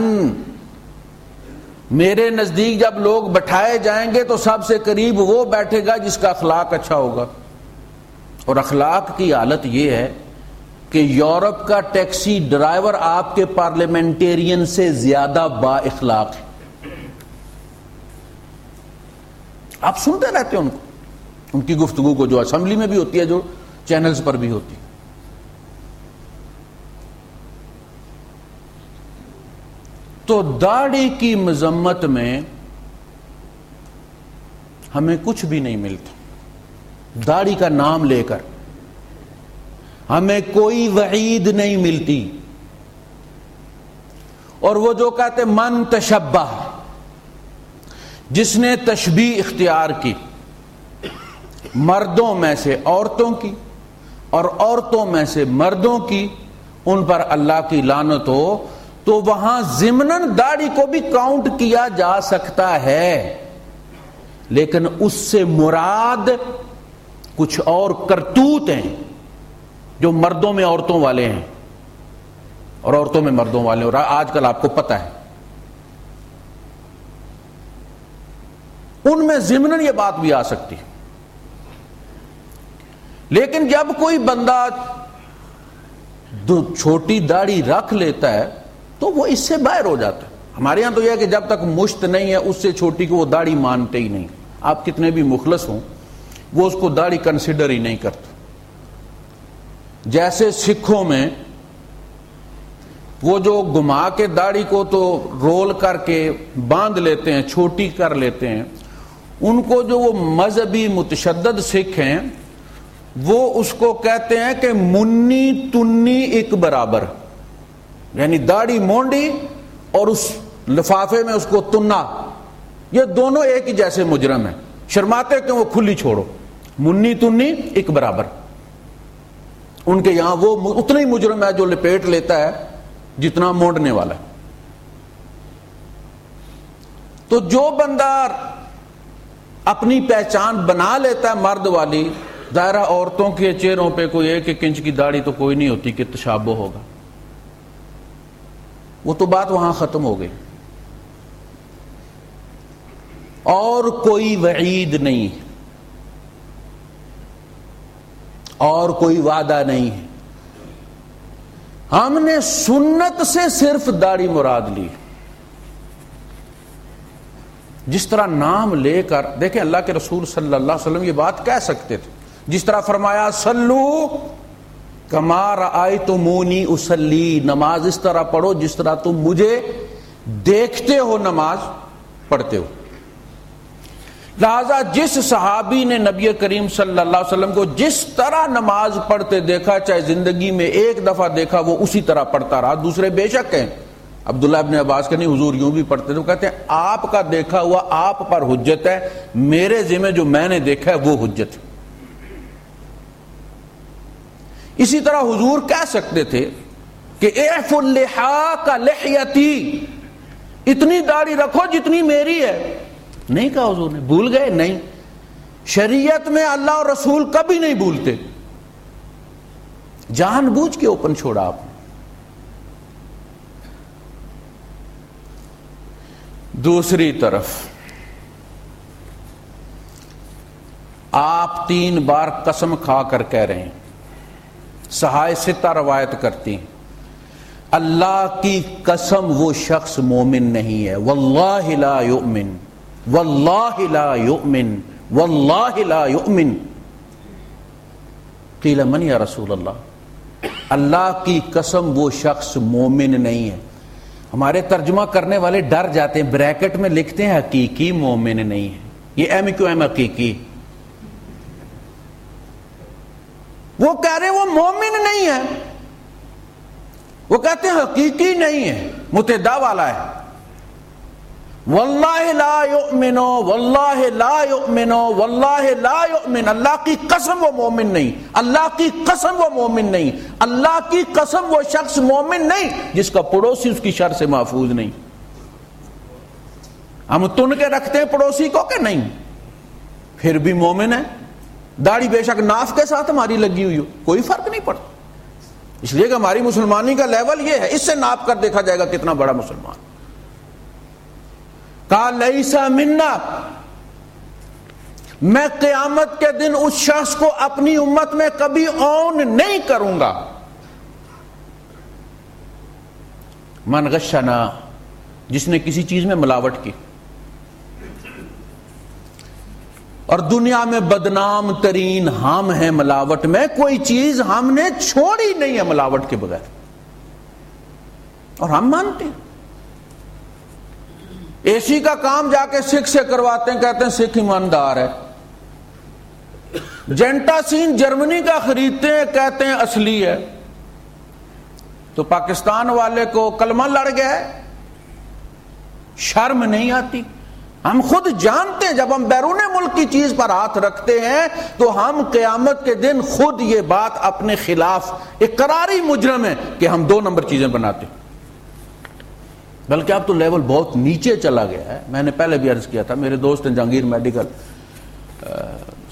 میرے نزدیک جب لوگ بٹھائے جائیں گے تو سب سے قریب وہ بیٹھے گا جس کا اخلاق اچھا ہوگا۔ اور اخلاق کی حالت یہ ہے کہ یورپ کا ٹیکسی ڈرائیور آپ کے پارلیمنٹیرین سے زیادہ با اخلاق ہے۔ آپ سنتے رہتے ہیں ان کی گفتگو کو، جو اسمبلی میں بھی ہوتی ہے، جو چینلز پر بھی ہوتی ہے۔ تو داڑھی کی مذمت میں ہمیں کچھ بھی نہیں ملتا۔ داڑھی کا نام لے کر ہمیں کوئی وعید نہیں ملتی. اور وہ جو کہتے من تشبہ، جس نے تشبیہ اختیار کی مردوں میں سے عورتوں کی اور عورتوں میں سے مردوں کی، ان پر اللہ کی لعنت ہو. تو وہاں ضمناً داڑھی کو بھی کاؤنٹ کیا جا سکتا ہے، لیکن اس سے مراد کچھ اور کرتوت ہیں جو مردوں میں عورتوں والے ہیں اور عورتوں میں مردوں والے. اور آج کل آپ کو پتہ ہے ان میں ضمناً یہ بات بھی آ سکتی. لیکن جب کوئی بندہ چھوٹی داڑھی رکھ لیتا ہے تو وہ اس سے باہر ہو جاتا ہے. ہمارے ہاں تو یہ ہے کہ جب تک مشت نہیں ہے اس سے چھوٹی کو وہ داڑھی مانتے ہی نہیں. آپ کتنے بھی مخلص ہوں وہ اس کو داڑھی کنسیڈر ہی نہیں کرتے. جیسے سکھوں میں وہ جو گھما کے داڑھی کو تو رول کر کے باندھ لیتے ہیں، چھوٹی کر لیتے ہیں، ان کو جو وہ مذہبی متشدد سکھ ہیں وہ اس کو کہتے ہیں کہ منی تنی ایک برابر، یعنی داڑھی مونڈی اور اس لفافے میں اس کو تننا، یہ دونوں ایک ہی جیسے مجرم ہیں. شرماتے کہ وہ کھلی چھوڑو، منی تنی ایک برابر. ان کے یہاں وہ اتنا ہی مجرم ہے جو لپیٹ لیتا ہے جتنا مونڈنے والا ہے. تو جو بندہ اپنی پہچان بنا لیتا ہے مرد والی، ظاہرہ عورتوں کے چہروں پہ کوئی 1 انچ کی داڑھی تو کوئی نہیں ہوتی کہ تشابہ ہوگا، وہ تو بات وہاں ختم ہو گئی. اور کوئی وعید نہیں اور کوئی وعدہ نہیں ہے. ہم نے سنت سے صرف داڑھی مراد لی. جس طرح نام لے کر دیکھیں اللہ کے رسول صلی اللہ علیہ وسلم یہ بات کہہ سکتے تھے، جس طرح فرمایا صلو کما رأیتمونی اصلی، نماز اس طرح پڑھو جس طرح تم مجھے دیکھتے ہو نماز پڑھتے ہو. لہذا جس صحابی نے نبی کریم صلی اللہ علیہ وسلم کو جس طرح نماز پڑھتے دیکھا، چاہے زندگی میں ایک دفعہ دیکھا، وہ اسی طرح پڑھتا رہا. دوسرے بے شک ہیں، عبداللہ ابن عباس کے نہیں، حضور یوں بھی پڑھتے تھے. وہ کہتے ہیں آپ کا دیکھا ہوا آپ پر حجت ہے، میرے ذمہ جو میں نے دیکھا ہے وہ حجت ہے. اسی طرح حضور کہہ سکتے تھے کہ اعف اللحا کا لحیتی، اتنی داڑھی رکھو جتنی میری ہے. نہیں کہا حضور نے، بھول گئے؟ نہیں. شریعت میں اللہ اور رسول کبھی نہیں بھولتے، جان بوجھ کے اوپن چھوڑا آپ نے. دوسری طرف آپ 3 بار قسم کھا کر کہہ رہے ہیں، صحائح ستہ روایت کرتی ہیں، اللہ کی قسم وہ شخص مومن نہیں ہے. واللہ لا یؤمن، واللہ لا یؤمن، واللہ لا یؤمن. قیل من یا رسول اللہ، اللہ کی قسم وہ شخص مومن نہیں ہے. ہمارے ترجمہ کرنے والے ڈر جاتے ہیں، بریکٹ میں لکھتے ہیں حقیقی مومن نہیں ہے. یہ ایم کیوں ایم حقیقی، وہ کہہ رہے وہ مومن نہیں ہے، وہ کہتے ہیں حقیقی نہیں ہے، متدا والا ہے. واللہ لا یؤمنو، واللہ لا یؤمنو، واللہ لا یؤمن. اللہ کی قسم وہ مومن نہیں، اللہ کی قسم وہ مومن نہیں، اللہ کی قسم وہ شخص مومن نہیں جس کا پڑوسی اس کی شر سے محفوظ نہیں. ہم تن کے رکھتے ہیں پڑوسی کو کہ نہیں، پھر بھی مومن ہے. داڑھی بے شک ناف کے ساتھ ہماری لگی ہوئی ہو، کوئی فرق نہیں پڑتا، اس لیے کہ ہماری مسلمانی کا لیول یہ ہے، اس سے ناپ کر دیکھا جائے گا کتنا بڑا مسلمان. کہا لیسا منا، میں قیامت کے دن اس شخص کو اپنی امت میں کبھی اون نہیں کروں گا. من غشنا، جس نے کسی چیز میں ملاوٹ کی. اور دنیا میں بدنام ترین ہم ہیں ملاوٹ میں، کوئی چیز ہم نے چھوڑی نہیں ہے ملاوٹ کے بغیر، اور ہم مانتے ہیں. اے سی کا کام جا کے سکھ سے کرواتے ہیں، کہتے ہیں سکھ ایماندار ہے. جینٹاسین جرمنی کا خریدتے ہیں، کہتے ہیں اصلی ہے، تو پاکستان والے کو کلمہ لڑ گیا ہے، شرم نہیں آتی؟ ہم خود جانتے ہیں جب ہم بیرون ملک کی چیز پر ہاتھ رکھتے ہیں تو ہم قیامت کے دن خود یہ بات اپنے خلاف اقراری مجرم ہے کہ ہم 2 نمبر چیزیں بناتے ہیں۔ بلکہ اب تو لیول بہت نیچے چلا گیا ہے۔ میں نے پہلے بھی عرض کیا تھا، میرے دوست ہیں جہانگیر میڈیکل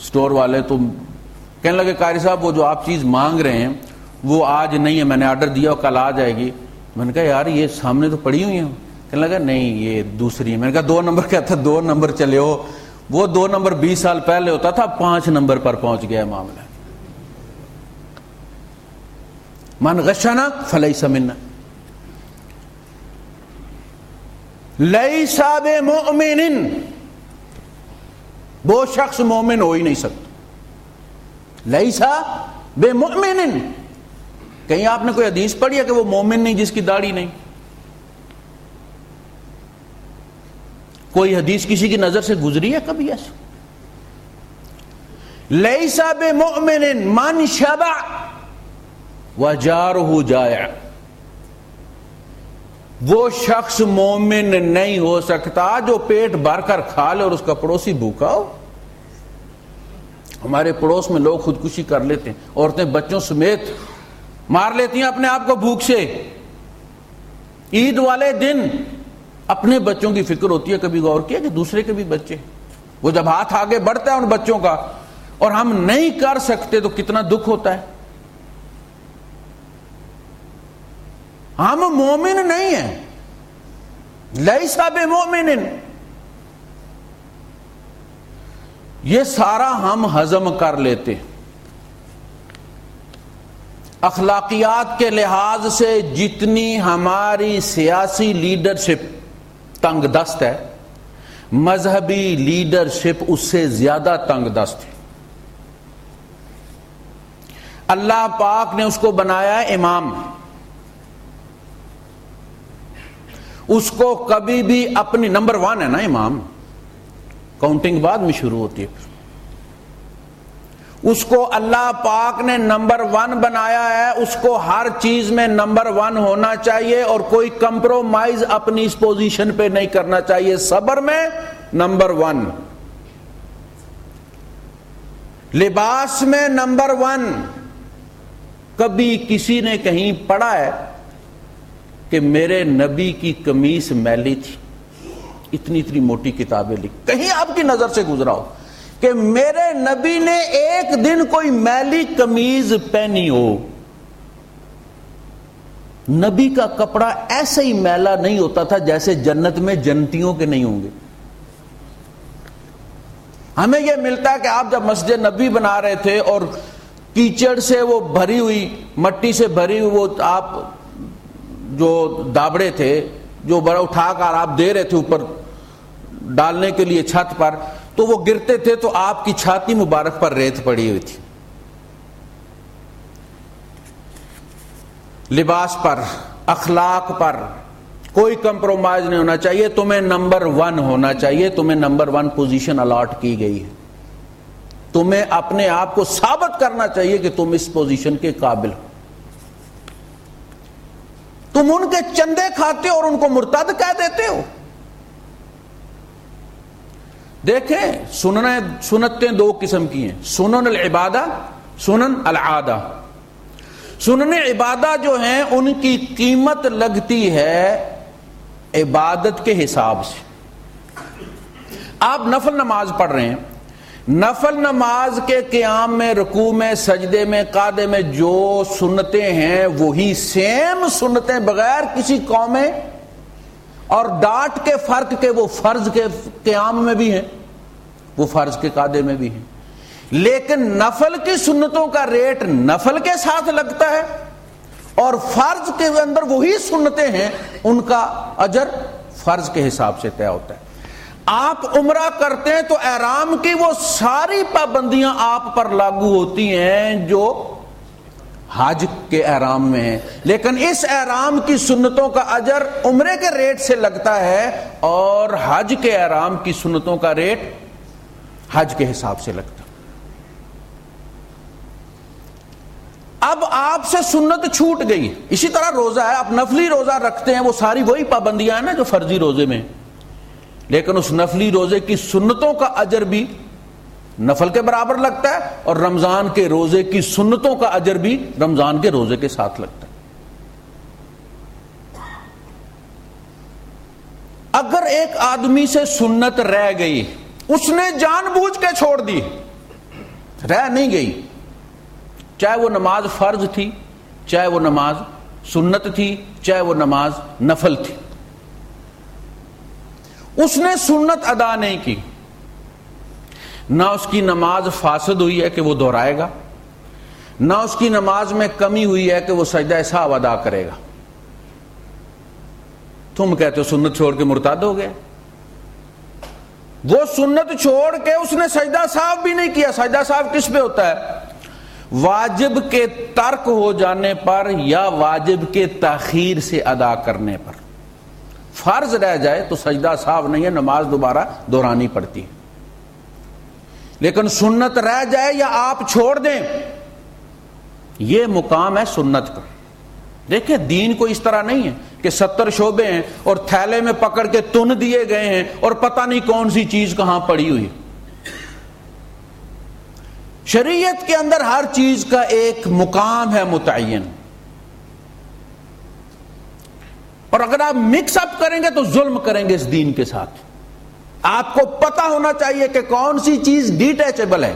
سٹور والے، تو کہنے لگے قاری صاحب وہ جو آپ چیز مانگ رہے ہیں وہ آج نہیں ہے، میں نے آرڈر دیا اور کل آ جائے گی۔ میں نے کہا یار یہ سامنے تو پڑی ہوئی ہیں۔ کہنے لگا نہیں یہ دوسری ہے۔ میں نے کہا 2 نمبر کیا تھا؟ 2 نمبر چلے ہو، وہ 2 نمبر 20 سال پہلے ہوتا تھا، 5 نمبر پر پہنچ گیا معاملہ۔ من غشنا فلیس منا، لیس بمؤمن، وہ شخص مومن ہو ہی نہیں سکتا۔ لیس بمؤمن، کہیں آپ نے کوئی حدیث پڑھی ہے کہ وہ مومن نہیں جس کی داڑھی نہیں؟ کوئی حدیث کسی کی نظر سے گزری ہے کبھی ایسا؟ لیس بمؤمن من شبع وجارہ جائع، وہ شخص مومن نہیں ہو سکتا جو پیٹ بھر کر کھا لے اور اس کا پڑوسی بھوکا ہو۔ ہمارے پڑوس میں لوگ خودکشی کر لیتے ہیں، عورتیں بچوں سمیت مار لیتی ہیں اپنے آپ کو بھوک سے۔ عید والے دن اپنے بچوں کی فکر ہوتی ہے، کبھی غور کیا کہ دوسرے کے بھی بچے، وہ جب ہاتھ آگے بڑھتا ہے ان بچوں کا اور ہم نہیں کر سکتے تو کتنا دکھ ہوتا ہے۔ ہم مومن نہیں ہیں، لیس بمؤمن، یہ سارا ہم ہضم کر لیتے۔ اخلاقیات کے لحاظ سے جتنی ہماری سیاسی لیڈرشپ تنگ دست ہے، مذہبی لیڈرشپ اس سے زیادہ تنگ دست ہے۔ اللہ پاک نے اس کو بنایا امام، اس کو کبھی بھی اپنی نمبر 1 ہے نا امام، کاؤنٹنگ بعد میں شروع ہوتی ہے، اس کو اللہ پاک نے نمبر 1 بنایا ہے، اس کو ہر چیز میں نمبر 1 ہونا چاہیے اور کوئی کمپرومائز اپنی اس پوزیشن پہ نہیں کرنا چاہیے۔ صبر میں نمبر 1، لباس میں نمبر 1۔ کبھی کسی نے کہیں پڑھا ہے کہ میرے نبی کی قمیص میلی تھی؟ اتنی اتنی موٹی کتابیں لکھ، کہیں آپ کی نظر سے گزرا ہو کہ میرے نبی نے ایک دن کوئی میلی قمیض پہنی ہو؟ نبی کا کپڑا ایسے ہی میلا نہیں ہوتا تھا جیسے جنت میں جنتیوں کے نہیں ہوں گے۔ ہمیں یہ ملتا ہے کہ آپ جب مسجد نبی بنا رہے تھے اور کیچڑ سے وہ بھری ہوئی، مٹی سے بھری ہوئی وہ آپ جو دابڑے تھے جو بڑا اٹھا کر آپ دے رہے تھے اوپر ڈالنے کے لیے چھت پر، تو وہ گرتے تھے تو آپ کی چھاتی مبارک پر ریت پڑی ہوئی تھی۔ لباس پر، اخلاق پر کوئی کمپرومائز نہیں ہونا چاہیے، تمہیں نمبر 1 ہونا چاہیے، تمہیں نمبر 1 پوزیشن الاٹ کی گئی ہے، تمہیں اپنے آپ کو ثابت کرنا چاہیے کہ تم اس پوزیشن کے قابل ہو۔ تم ان کے چندے کھاتے ہو اور ان کو مرتد کہہ دیتے ہو۔ دیکھیں سنتیں 2 قسم کی ہیں، سنن العبادہ، سنن العادہ۔ سنن عبادہ جو ہیں ان کی قیمت لگتی ہے عبادت کے حساب سے۔ آپ نفل نماز پڑھ رہے ہیں، نفل نماز کے قیام میں، رکوع میں، سجدے میں، قعدے میں جو سنتیں ہیں وہی سیم سنتیں بغیر کسی قوم اور ڈانٹ کے فرق کے وہ فرض کے قیام میں بھی ہیں، وہ فرض کے قعدے میں بھی ہیں، لیکن نفل کی سنتوں کا ریٹ نفل کے ساتھ لگتا ہے اور فرض کے اندر وہی سنتیں ہیں، ان کا اجر فرض کے حساب سے طے ہوتا ہے۔ آپ عمرہ کرتے ہیں تو احرام کی وہ ساری پابندیاں آپ پر لاگو ہوتی ہیں جو حج کے احرام میں ہیں، لیکن اس احرام کی سنتوں کا اجر عمرے کے ریٹ سے لگتا ہے اور حج کے احرام کی سنتوں کا ریٹ حج کے حساب سے لگتا ہے۔ اب آپ سے سنت چھوٹ گئی. اسی طرح روزہ ہے, آپ نفلی روزہ رکھتے ہیں, وہ ساری وہی پابندیاں ہیں نا جو فرضی روزے میں, لیکن اس نفلی روزے کی سنتوں کا اجر بھی نفل کے برابر لگتا ہے, اور رمضان کے روزے کی سنتوں کا اجر بھی رمضان کے روزے کے ساتھ لگتا ہے. اگر ایک آدمی سے سنت رہ گئی, اس نے جان بوجھ کے چھوڑ دی, رہ نہیں گئی, چاہے وہ نماز فرض تھی, چاہے وہ نماز سنت تھی, چاہے وہ نماز نفل تھی, اس نے سنت ادا نہیں کی, نہ اس کی نماز فاسد ہوئی ہے کہ وہ دہرائے گا, نہ اس کی نماز میں کمی ہوئی ہے کہ وہ سجدہ سہو ادا کرے گا. تم کہتے ہو سنت چھوڑ کے مرتد ہو گئے. وہ سنت چھوڑ کے اس نے سجدہ سہو بھی نہیں کیا. سجدہ سہو کس پہ ہوتا ہے؟ واجب کے ترک ہو جانے پر یا واجب کے تاخیر سے ادا کرنے پر. فرض رہ جائے تو سجدہ سہو نہیں ہے, نماز دوبارہ دہرانی پڑتی ہے. لیکن سنت رہ جائے یا آپ چھوڑ دیں, یہ مقام ہے سنت کا. دیکھیں دین کو اس طرح نہیں ہے کہ 70 شعبے ہیں اور تھیلے میں پکڑ کے تن دیے گئے ہیں اور پتہ نہیں کون سی چیز کہاں پڑی ہوئی. شریعت کے اندر ہر چیز کا ایک مقام ہے متعین, اور اگر آپ مکس اپ کریں گے تو ظلم کریں گے اس دین کے ساتھ. آپ کو پتہ ہونا چاہیے کہ کون سی چیز ڈیٹیچیبل ہے,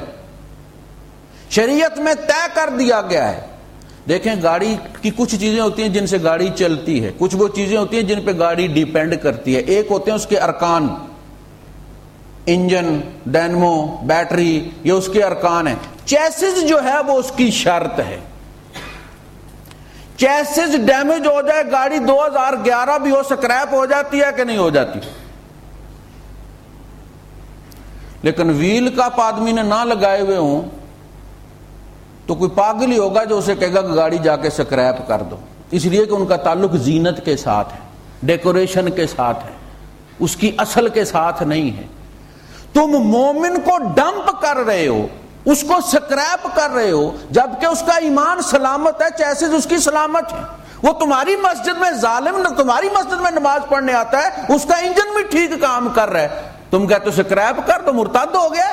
شریعت میں طے کر دیا گیا ہے. دیکھیں گاڑی کی کچھ چیزیں ہوتی ہیں جن سے گاڑی چلتی ہے, کچھ وہ چیزیں ہوتی ہیں جن پہ گاڑی ڈیپینڈ کرتی ہے. ایک ہوتے ہیں اس کے ارکان, انجن, ڈائنمو, بیٹری, یہ اس کے ارکان ہیں. چیسز جو ہے وہ اس کی شرط ہے. چیسز ڈیمیج ہو جائے, گاڑی 2011 بھی ہو, سکریپ ہو جاتی ہے کہ نہیں ہو جاتی. لیکن ویل کپ آدمی نے نہ لگائے ہوئے ہوں تو کوئی پاگل ہی ہوگا جو اسے کہے گا کہ گاڑی جا کے سکریپ کر دو, اس لیے کہ ان کا تعلق زینت کے ساتھ ہے, ڈیکوریشن کے ساتھ ہے, اس کی اصل کے ساتھ نہیں ہے. تم مومن کو ڈمپ کر رہے ہو, اس کو سکریپ کر رہے ہو, جبکہ اس کا ایمان سلامت ہے, چیسز اس کی سلامت ہے. وہ تمہاری مسجد میں ظالم تمہاری مسجد میں نماز پڑھنے آتا ہے, اس کا انجن بھی ٹھیک کام کر رہا ہے, تم کہتے ہو سکریپ کر تو مرتد ہو گیا.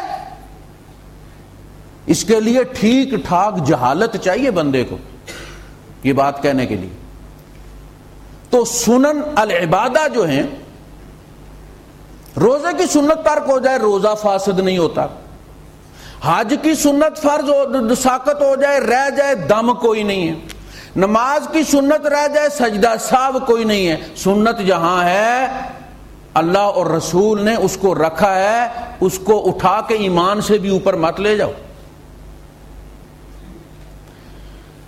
اس کے لیے ٹھیک ٹھاک جہالت چاہیے بندے کو یہ بات کہنے کے لیے. تو سنن العبادہ جو ہیں, روزے کی سنت ترک ہو جائے روزہ فاسد نہیں ہوتا, حج کی سنت فرض ساقط ہو جائے رہ جائے دم کوئی نہیں ہے, نماز کی سنت رہ جائے سجدہ سہو کوئی نہیں ہے. سنت جہاں ہے اللہ اور رسول نے اس کو رکھا ہے, اس کو اٹھا کے ایمان سے بھی اوپر مت لے جاؤ.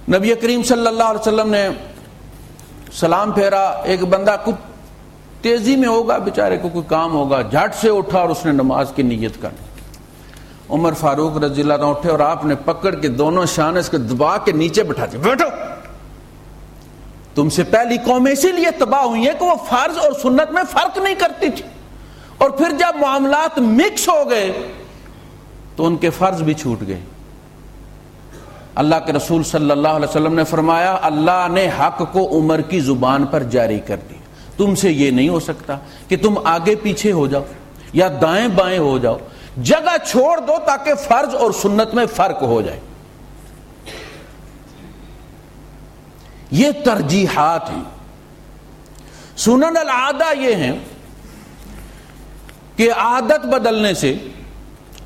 نبی کریم صلی اللہ علیہ وسلم نے سلام پھیرا, ایک بندہ کچھ تیزی میں ہوگا, بیچارے کو کوئی کام ہوگا, جھٹ سے اٹھا اور اس نے نماز کی نیت کر. عمر فاروق رضی اللہ عنہ اٹھے اور آپ نے پکڑ کے دونوں شانے اس کو دبا کے نیچے بٹھا دیا, بیٹھو. تم سے پہلی قومیں اسی لیے تباہ ہوئی ہیں کہ وہ فرض اور سنت میں فرق نہیں کرتی تھی, اور پھر جب معاملات مکس ہو گئے تو ان کے فرض بھی چھوٹ گئے. اللہ کے رسول صلی اللہ علیہ وسلم نے فرمایا اللہ نے حق کو عمر کی زبان پر جاری کر دیا. تم سے یہ نہیں ہو سکتا کہ تم آگے پیچھے ہو جاؤ یا دائیں بائیں ہو جاؤ, جگہ چھوڑ دو تاکہ فرض اور سنت میں فرق ہو جائے. یہ ترجیحات ہیں. سنن العادہ یہ ہیں کہ عادت بدلنے سے,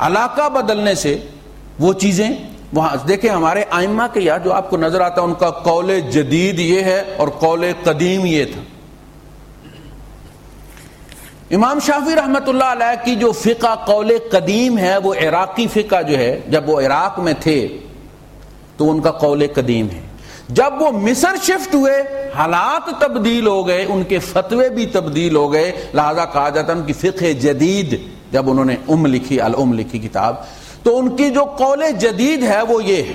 علاقہ بدلنے سے وہ چیزیں وہاں. دیکھیں ہمارے ائمہ کے یہاں جو آپ کو نظر آتا ہے ان کا قول جدید یہ ہے اور قول قدیم یہ تھا. امام شافعی رحمت اللہ علیہ کی جو فقہ قول قدیم ہے وہ عراقی فقہ جو ہے, جب وہ عراق میں تھے تو ان کا قول قدیم ہے. جب وہ مصر شفٹ ہوئے حالات تبدیل ہو گئے, ان کے فتوے بھی تبدیل ہو گئے, لہذا کہا جاتا ہے ان کی فقہ جدید. جب انہوں نے لکھی الام لکھی کتاب, تو ان کی جو قول جدید ہے وہ یہ ہے.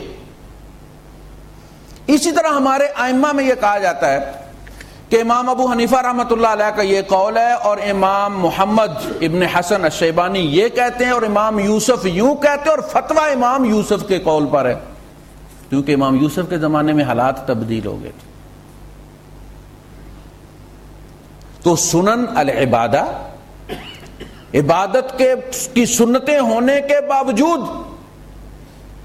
اسی طرح ہمارے ائمہ میں یہ کہا جاتا ہے کہ امام ابو حنیفہ رحمۃ اللہ علیہ کا یہ قول ہے, اور امام محمد ابن حسن الشیبانی یہ کہتے ہیں, اور امام یوسف یوں کہتے ہیں, اور فتویٰ امام یوسف کے قول پر ہے. کیونکہ امام یوسف کے زمانے میں حالات تبدیل ہو گئے تھے. تو سنن العبادہ، عبادت کی سنتیں ہونے کے باوجود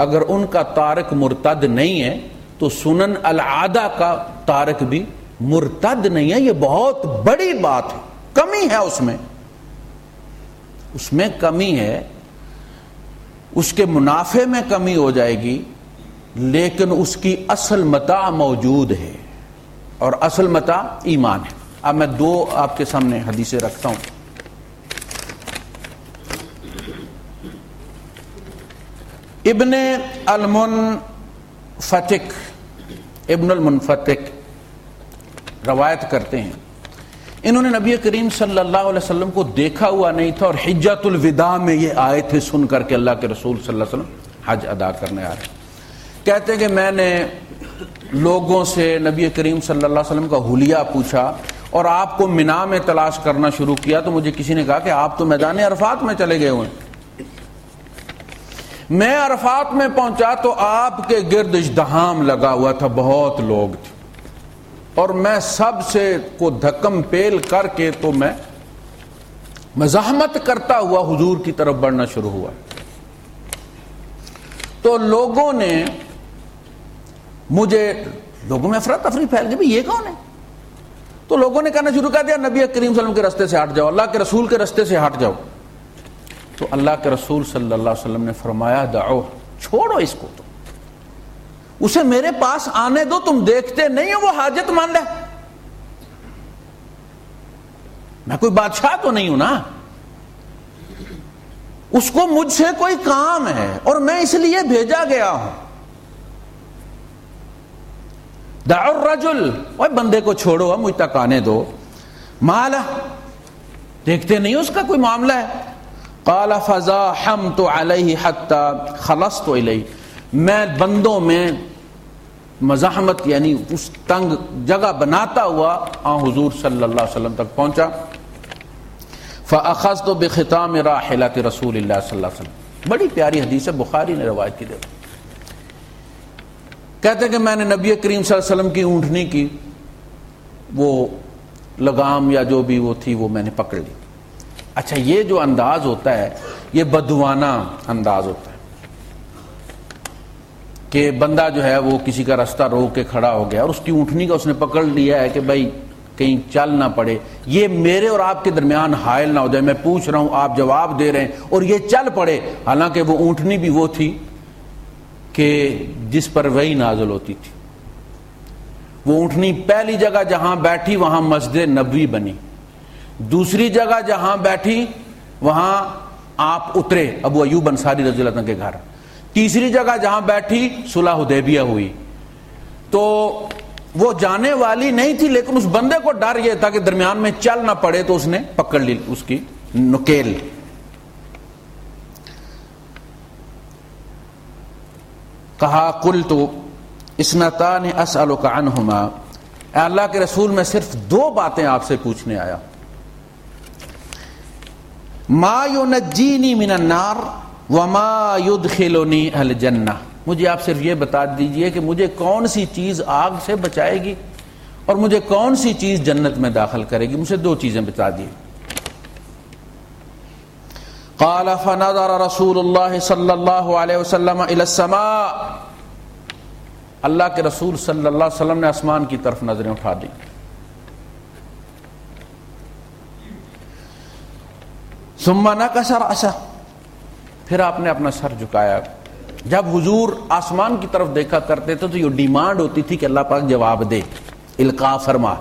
اگر ان کا تارک مرتد نہیں ہے تو سنن العادہ کا تارک بھی مرتد نہیں ہے. یہ بہت بڑی بات ہے، کمی ہے اس میں کمی ہے، اس کے منافع میں کمی ہو جائے گی، لیکن اس کی اصل متاع موجود ہے، اور اصل متاع ایمان ہے. اب میں دو آپ کے سامنے حدیثیں رکھتا ہوں. ابن المنفتق روایت کرتے ہیں، انہوں نے نبی کریم صلی اللہ علیہ وسلم کو دیکھا ہوا نہیں تھا، اور حجۃ الوداع میں یہ آئے تھے سن کر کے اللہ کے رسول صلی اللہ علیہ وسلم حج ادا کرنے آ رہے. کہتے ہیں کہ میں نے لوگوں سے نبی کریم صلی اللہ علیہ وسلم کا حلیہ پوچھا اور آپ کو منا میں تلاش کرنا شروع کیا، تو مجھے کسی نے کہا کہ آپ تو میدان عرفات میں چلے گئے ہوئے ہیں. میں عرفات میں پہنچا تو آپ کے گرد ازدحام لگا ہوا تھا، بہت لوگ تھے، اور میں سب سے کو دھکم پیل کر کے تو میں مزاحمت کرتا ہوا حضور کی طرف بڑھنا شروع ہوا. تو لوگوں میں افراتفری پھیل گئی، یہ کون ہے؟ تو لوگوں نے کہنا شروع کر دیا نبی کریم صلی اللہ علیہ وسلم کے رستے سے ہٹ جاؤ، اللہ کے رسول کے رستے سے ہٹ جاؤ. تو اللہ کے رسول صلی اللہ علیہ وسلم نے فرمایا دعو، چھوڑو اس کو، تو اسے میرے پاس آنے دو، تم دیکھتے نہیں ہو وہ حاجت مند ہے، میں کوئی بادشاہ تو نہیں ہوں نا، اس کو مجھ سے کوئی کام ہے اور میں اس لیے بھیجا گیا ہوں. دعو الرجل، اوے بندے کو چھوڑو، مجھ تک آنے دو. مالا، دیکھتے نہیں اس کا کوئی معاملہ ہے. قال فزاحمت علیہ حتی خلصت الیہ، میں بندوں میں مزاحمت یعنی اس تنگ جگہ بناتا ہوا حضور صلی اللہ علیہ وسلم تک پہنچا. فاخذت بختام راحلۃ رسول اللہ صلی اللہ علیہ وسلم. بڑی پیاری حدیث ہے، بخاری نے روایت کی. دیکھو کہتے ہیں کہ میں نے نبی کریم صلی اللہ علیہ وسلم کی اونٹنی کی وہ لگام یا جو بھی وہ تھی وہ میں نے پکڑ لی. اچھا، یہ جو انداز ہوتا ہے یہ بدوانہ انداز ہوتا ہے کہ بندہ جو ہے وہ کسی کا رستہ روک کے کھڑا ہو گیا اور اس کی اونٹنی کا اس نے پکڑ لیا ہے کہ بھائی کہیں چل نہ پڑے، یہ میرے اور آپ کے درمیان حائل نہ ہو جائے، میں پوچھ رہا ہوں آپ جواب دے رہے ہیں اور یہ چل پڑے. حالانکہ وہ اونٹنی بھی وہ تھی کہ جس پر وحی نازل ہوتی تھی. وہ اونٹنی پہلی جگہ جہاں بیٹھی وہاں مسجد نبوی بنی، دوسری جگہ جہاں بیٹھی وہاں آپ اترے ابو ایوب انصاری رضی اللہ عنہ کے گھر، تیسری جگہ جہاں بیٹھی صلح حدیبیہ ہوئی. تو وہ جانے والی نہیں تھی، لیکن اس بندے کو ڈر یہ تھا کہ درمیان میں چل نہ پڑے، تو اس نے پکڑ لی اس کی نکیل. کہا قلت اثنتان اسألک عنہما، اے اللہ کے رسول میں صرف دو باتیں آپ سے پوچھنے آیا. ما ینجینی من النار وما یدخلنی الجنہ، مجھے آپ صرف یہ بتا دیجئے کہ مجھے کون سی چیز آگ سے بچائے گی اور مجھے کون سی چیز جنت میں داخل کرے گی، مجھے دو چیزیں بتا دیے. قال فنظر رسول اللہ صلی اللہ علیہ وسلم الی السماء، اللہ کے رسول صلی اللہ علیہ وسلم نے آسمان کی طرف نظریں اٹھا دی. ثم نکس رأسہ، پھر آپ نے اپنا سر جھکایا. جب حضور آسمان کی طرف دیکھا کرتے تھے تو یہ ڈیمانڈ ہوتی تھی کہ اللہ پاک جواب دے، القاء فرما.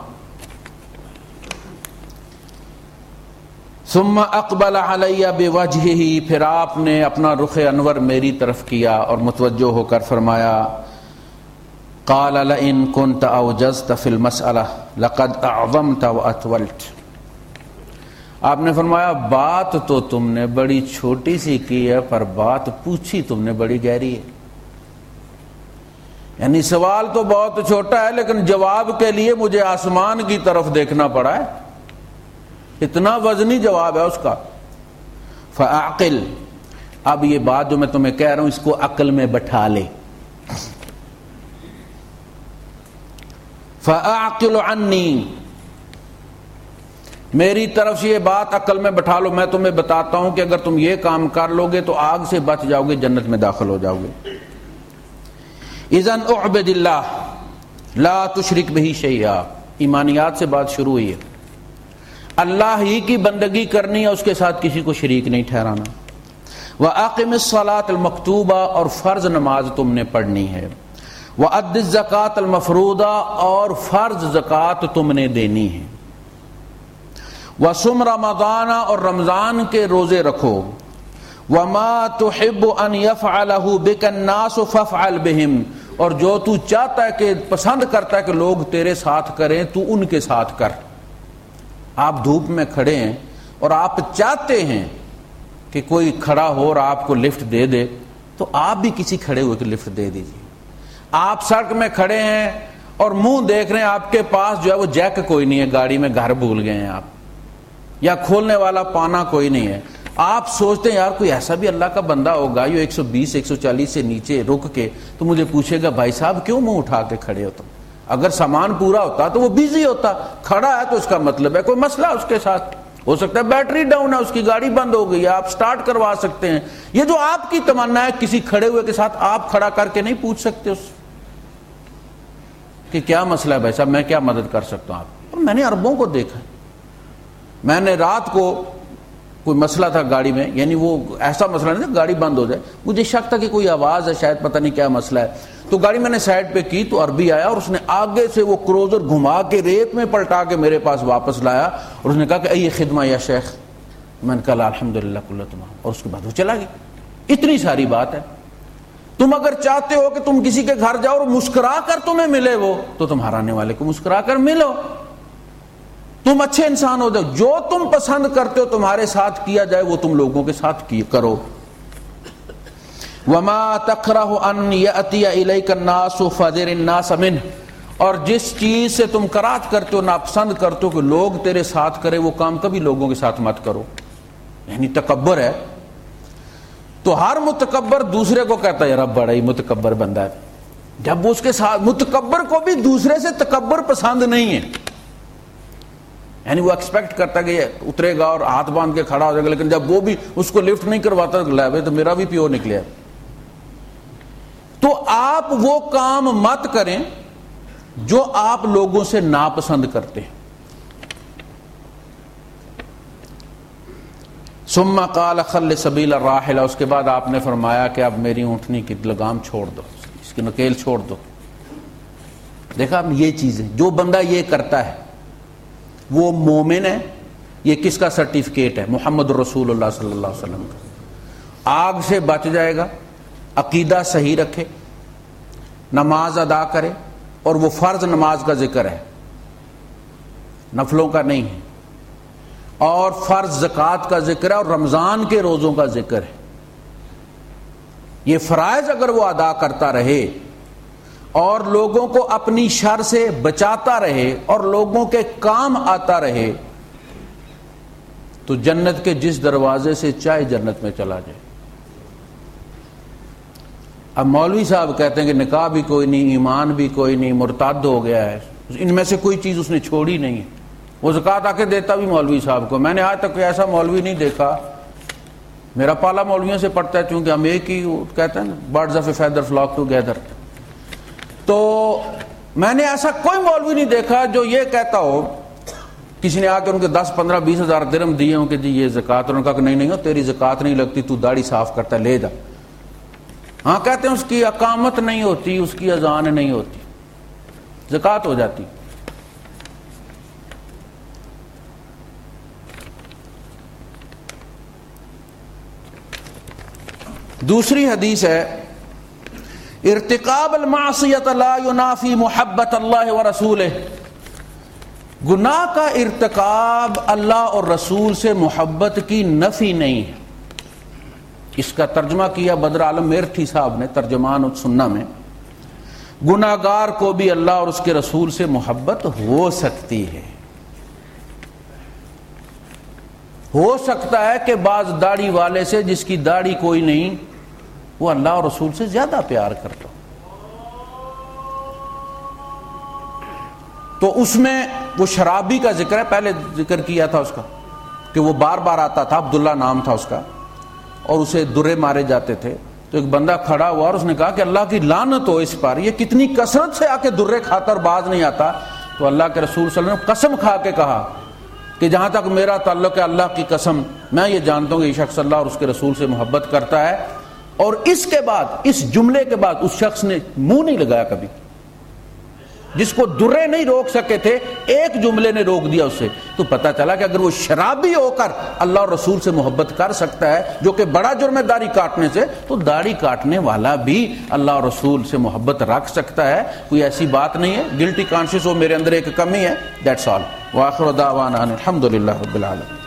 ثم اقبل علی بوجہہ، پھر آپ نے اپنا رخ انور میری طرف کیا اور متوجہ ہو کر فرمایا قال لئن كنت اوجزت في المسألة لقد اعظمت واطولت. آپ نے فرمایا بات تو تم نے بڑی چھوٹی سی کی ہے، پر بات پوچھی تم نے بڑی گہری ہے. یعنی سوال تو بہت چھوٹا ہے لیکن جواب کے لیے مجھے آسمان کی طرف دیکھنا پڑا ہے، اتنا وزنی جواب ہے اس کا. فاعقل، اب یہ بات جو میں تمہیں کہہ رہا ہوں اس کو عقل میں بٹھا لے. فَأَعْقِلُ عَنِّي، میری طرف سے یہ بات عقل میں بٹھا لو، میں تمہیں بتاتا ہوں کہ اگر تم یہ کام کر لو گے تو آگ سے بچ جاؤ گے، جنت میں داخل ہو جاؤ گے۔ اذن اعبد اللہ لا تشرک بہ شیئا، ایمانیات سے بات شروع ہوئی ہے، اللہ ہی کی بندگی کرنی ہے، اس کے ساتھ کسی کو شریک نہیں ٹھہرانا۔ وَأَقِمِ الصَّلَاةَ الْمَكْتُوبَةَ، اور فرض نماز تم نے پڑھنی ہے۔ وَأَدِّ الزَّكَاةَ الْمَفْرُوضَةَ، اور فرض زکوٰۃ تم نے دینی ہے۔ وَصُمْ رَمَضَانَ، اور رمضان کے روزے رکھو۔ وَمَا تُحِبُّ أَن يَفْعَلَهُ بِكَ النَّاسُ فَافْعَلْ بِهِمْ، اور جو تو چاہتا ہے کہ پسند کرتا ہے کہ لوگ تیرے ساتھ کریں تو ان کے ساتھ کر۔ آپ دھوپ میں کھڑے ہیں اور آپ چاہتے ہیں کہ کوئی کھڑا ہو اور آپ کو لفٹ دے دے، تو آپ بھی کسی کھڑے ہوئے کو لفٹ دے دیجیے۔ آپ سڑک میں کھڑے ہیں اور منہ دیکھ رہے ہیں، آپ کے پاس جو ہے وہ جیک کوئی نہیں ہے، گاڑی میں گھر بھول گئے ہیں آپ، یا کھولنے والا پانا کوئی نہیں ہے، آپ سوچتے ہیں یار کوئی ایسا بھی اللہ کا بندہ ہوگا جو 120 140 سے نیچے رک کے تو مجھے پوچھے گا بھائی صاحب کیوں منہ اٹھا کے کھڑے ہو تم؟ اگر سامان پورا ہوتا تو وہ بیزی ہوتا، کھڑا ہے تو اس کا مطلب ہے کوئی مسئلہ اس کے ساتھ، ہو سکتا ہے بیٹری ڈاؤن ہے، اس کی گاڑی بند ہو گئی ہے، آپ سٹارٹ کروا سکتے ہیں۔ یہ جو آپ کی تمنا ہے کسی کھڑے ہوئے کے ساتھ آپ کھڑا کر کے نہیں پوچھ سکتے اس کہ کیا مسئلہ ہے بھائی صاحب، میں کیا مدد کر سکتا ہوں آپ؟ اور میں نے عربوں کو دیکھا، میں نے رات کو کوئی مسئلہ تھا گاڑی میں، یعنی وہ ایسا مسئلہ نہیں تھا گاڑی بند ہو جائے، مجھے شک تھا کہ کوئی آواز ہے شاید، پتہ نہیں کیا مسئلہ ہے، تو گاڑی میں نے سائڈ پہ کی تو عربی آیا اور اس نے آگے سے وہ کروزر گھما کے ریت میں پلٹا کے میرے پاس واپس لایا اور اس نے کہا کہ اے خدمہ یا شیخ، میں نے کہا الحمدللہ کلہ تمام، اور اس کے بعد وہ چلا گیا۔ اتنی ساری بات ہے، تم اگر چاہتے ہو کہ تم کسی کے گھر جاؤ اور مسکرا کر تمہیں ملے وہ، تو تم ہرانے والے کو مسکرا کر ملو، تم اچھے انسان ہو جاؤ، جو تم پسند کرتے ہو تمہارے ساتھ کیا جائے وہ تم لوگوں کے ساتھ کرو۔ وَمَا تَكْرَهُ أَن يَأْتِيَ إِلَيْكَ النَّاسُ فَذِرِ النَّاسَ مِنْهُ، اور جس چیز سے تم کراہت کرتے ہو، ناپسند کرتے ہو کہ لوگ تیرے ساتھ کرے، وہ کام کبھی لوگوں کے ساتھ مت کرو، یعنی تکبر ہے۔ تو ہر متکبر دوسرے کو کہتا ہے یار اب بڑا ہی متکبر بندہ ہے، جب اس کے ساتھ متکبر کو بھی دوسرے سے تکبر پسند نہیں ہے، یعنی وہ ایکسپیکٹ کرتا ہے کہ یہ اترے گا اور ہاتھ باندھ کے کھڑا ہو جائے گا، لیکن جب وہ بھی اس کو لفٹ نہیں کرواتا تو میرا بھی پیو نکلے۔ تو آپ وہ کام مت کریں جو آپ لوگوں سے ناپسند کرتے ہیں۔ ثم قال خل سبیل الراحلہ، اس کے بعد آپ نے فرمایا کہ اب میری اونٹنی کی لگام چھوڑ دو، اس کی نکیل چھوڑ دو۔ دیکھا آپ یہ چیزیں، جو بندہ یہ کرتا ہے وہ مومن ہے۔ یہ کس کا سرٹیفکیٹ ہے؟ محمد رسول اللہ صلی اللہ علیہ وسلم کا۔ آگ سے بچ جائے گا، عقیدہ صحیح رکھے، نماز ادا کرے، اور وہ فرض نماز کا ذکر ہے، نفلوں کا نہیں ہے، اور فرض زکوٰۃ کا ذکر ہے، اور رمضان کے روزوں کا ذکر ہے۔ یہ فرائض اگر وہ ادا کرتا رہے اور لوگوں کو اپنی شر سے بچاتا رہے اور لوگوں کے کام آتا رہے، تو جنت کے جس دروازے سے چاہے جنت میں چلا جائے۔ اب مولوی صاحب کہتے ہیں کہ نکاح بھی کوئی نہیں، ایمان بھی کوئی نہیں، مرتد ہو گیا ہے، ان میں سے کوئی چیز اس نے چھوڑی نہیں ہے، وہ زکوٰۃ آ کے دیتا بھی مولوی صاحب کو۔ میں نے آج تک کوئی ایسا مولوی نہیں دیکھا، میرا پالا مولویوں سے پڑتا ہے، چونکہ ہم ایک ہی کہتے ہیں نا birds of a feather flock together, تو میں نے ایسا کوئی مولوی نہیں دیکھا جو یہ کہتا ہو، کسی نے آ کے ان کے 10 15 20 ہزار درہم دیے ہوں کہ جی یہ زکوٰۃ، انہوں نے کہا کہ نہیں ہو تیری زکوٰۃ نہیں لگتی، تو داڑھی صاف کرتا ہے لے جا۔ ہاں کہتے ہیں اس کی اقامت نہیں ہوتی، اس کی اذان نہیں ہوتی، زکوٰۃ ہو جاتی۔ دوسری حدیث ہے ارتکاب المعصیت لا ینافی محبت اللہ ورسولہ، گناہ کا ارتکاب اللہ اور رسول سے محبت کی نفی نہیں ہے۔ اس کا ترجمہ کیا بدر عالم میرٹھی صاحب نے ترجمان السنہ میں، گناہگار کو بھی اللہ اور اس کے رسول سے محبت ہو سکتی ہے۔ ہو سکتا ہے کہ بعض داڑھی والے سے جس کی داڑھی کوئی نہیں وہ اللہ اور رسول سے زیادہ پیار کرتا ہو، تو اس میں وہ شرابی کا ذکر ہے، پہلے ذکر کیا تھا اس کا کہ وہ بار بار آتا تھا، عبداللہ نام تھا اس کا، اور اسے درے مارے جاتے تھے. تو ایک بندہ کھڑا ہوا اور اس نے کہا کہ اللہ کی لعنت ہو اس پر، یہ کتنی کثرت سے آ کے درے کھاتا اور باز نہیں آتا. تو اللہ کے رسول صلی اللہ علیہ وسلم قسم کھا کے کہا کہ جہاں تک میرا تعلق ہے اللہ کی قسم، میں یہ جانتا ہوں کہ یہ شخص اللہ اور اس کے رسول سے محبت کرتا ہے. اور اس کے بعد، اس جملے کے بعد اس شخص نے منہ نہیں لگایا کبھی. جس کو درے نہیں روک سکے تھے، ایک جملے نے روک دیا اسے. تو پتہ چلا کہ اگر وہ شرابی ہو کر اللہ اور رسول سے محبت کر سکتا ہے، جو کہ بڑا جرم ہے داڑھی کاٹنے سے، تو داڑھی کاٹنے والا بھی اللہ اور رسول سے محبت رکھ سکتا ہے. کوئی ایسی بات نہیں ہے. گلٹی کانشیس ہو میرے اندر ایک کمی ہے، دیٹس آل. وآخر دعوانا الحمدللہ رب العالمین.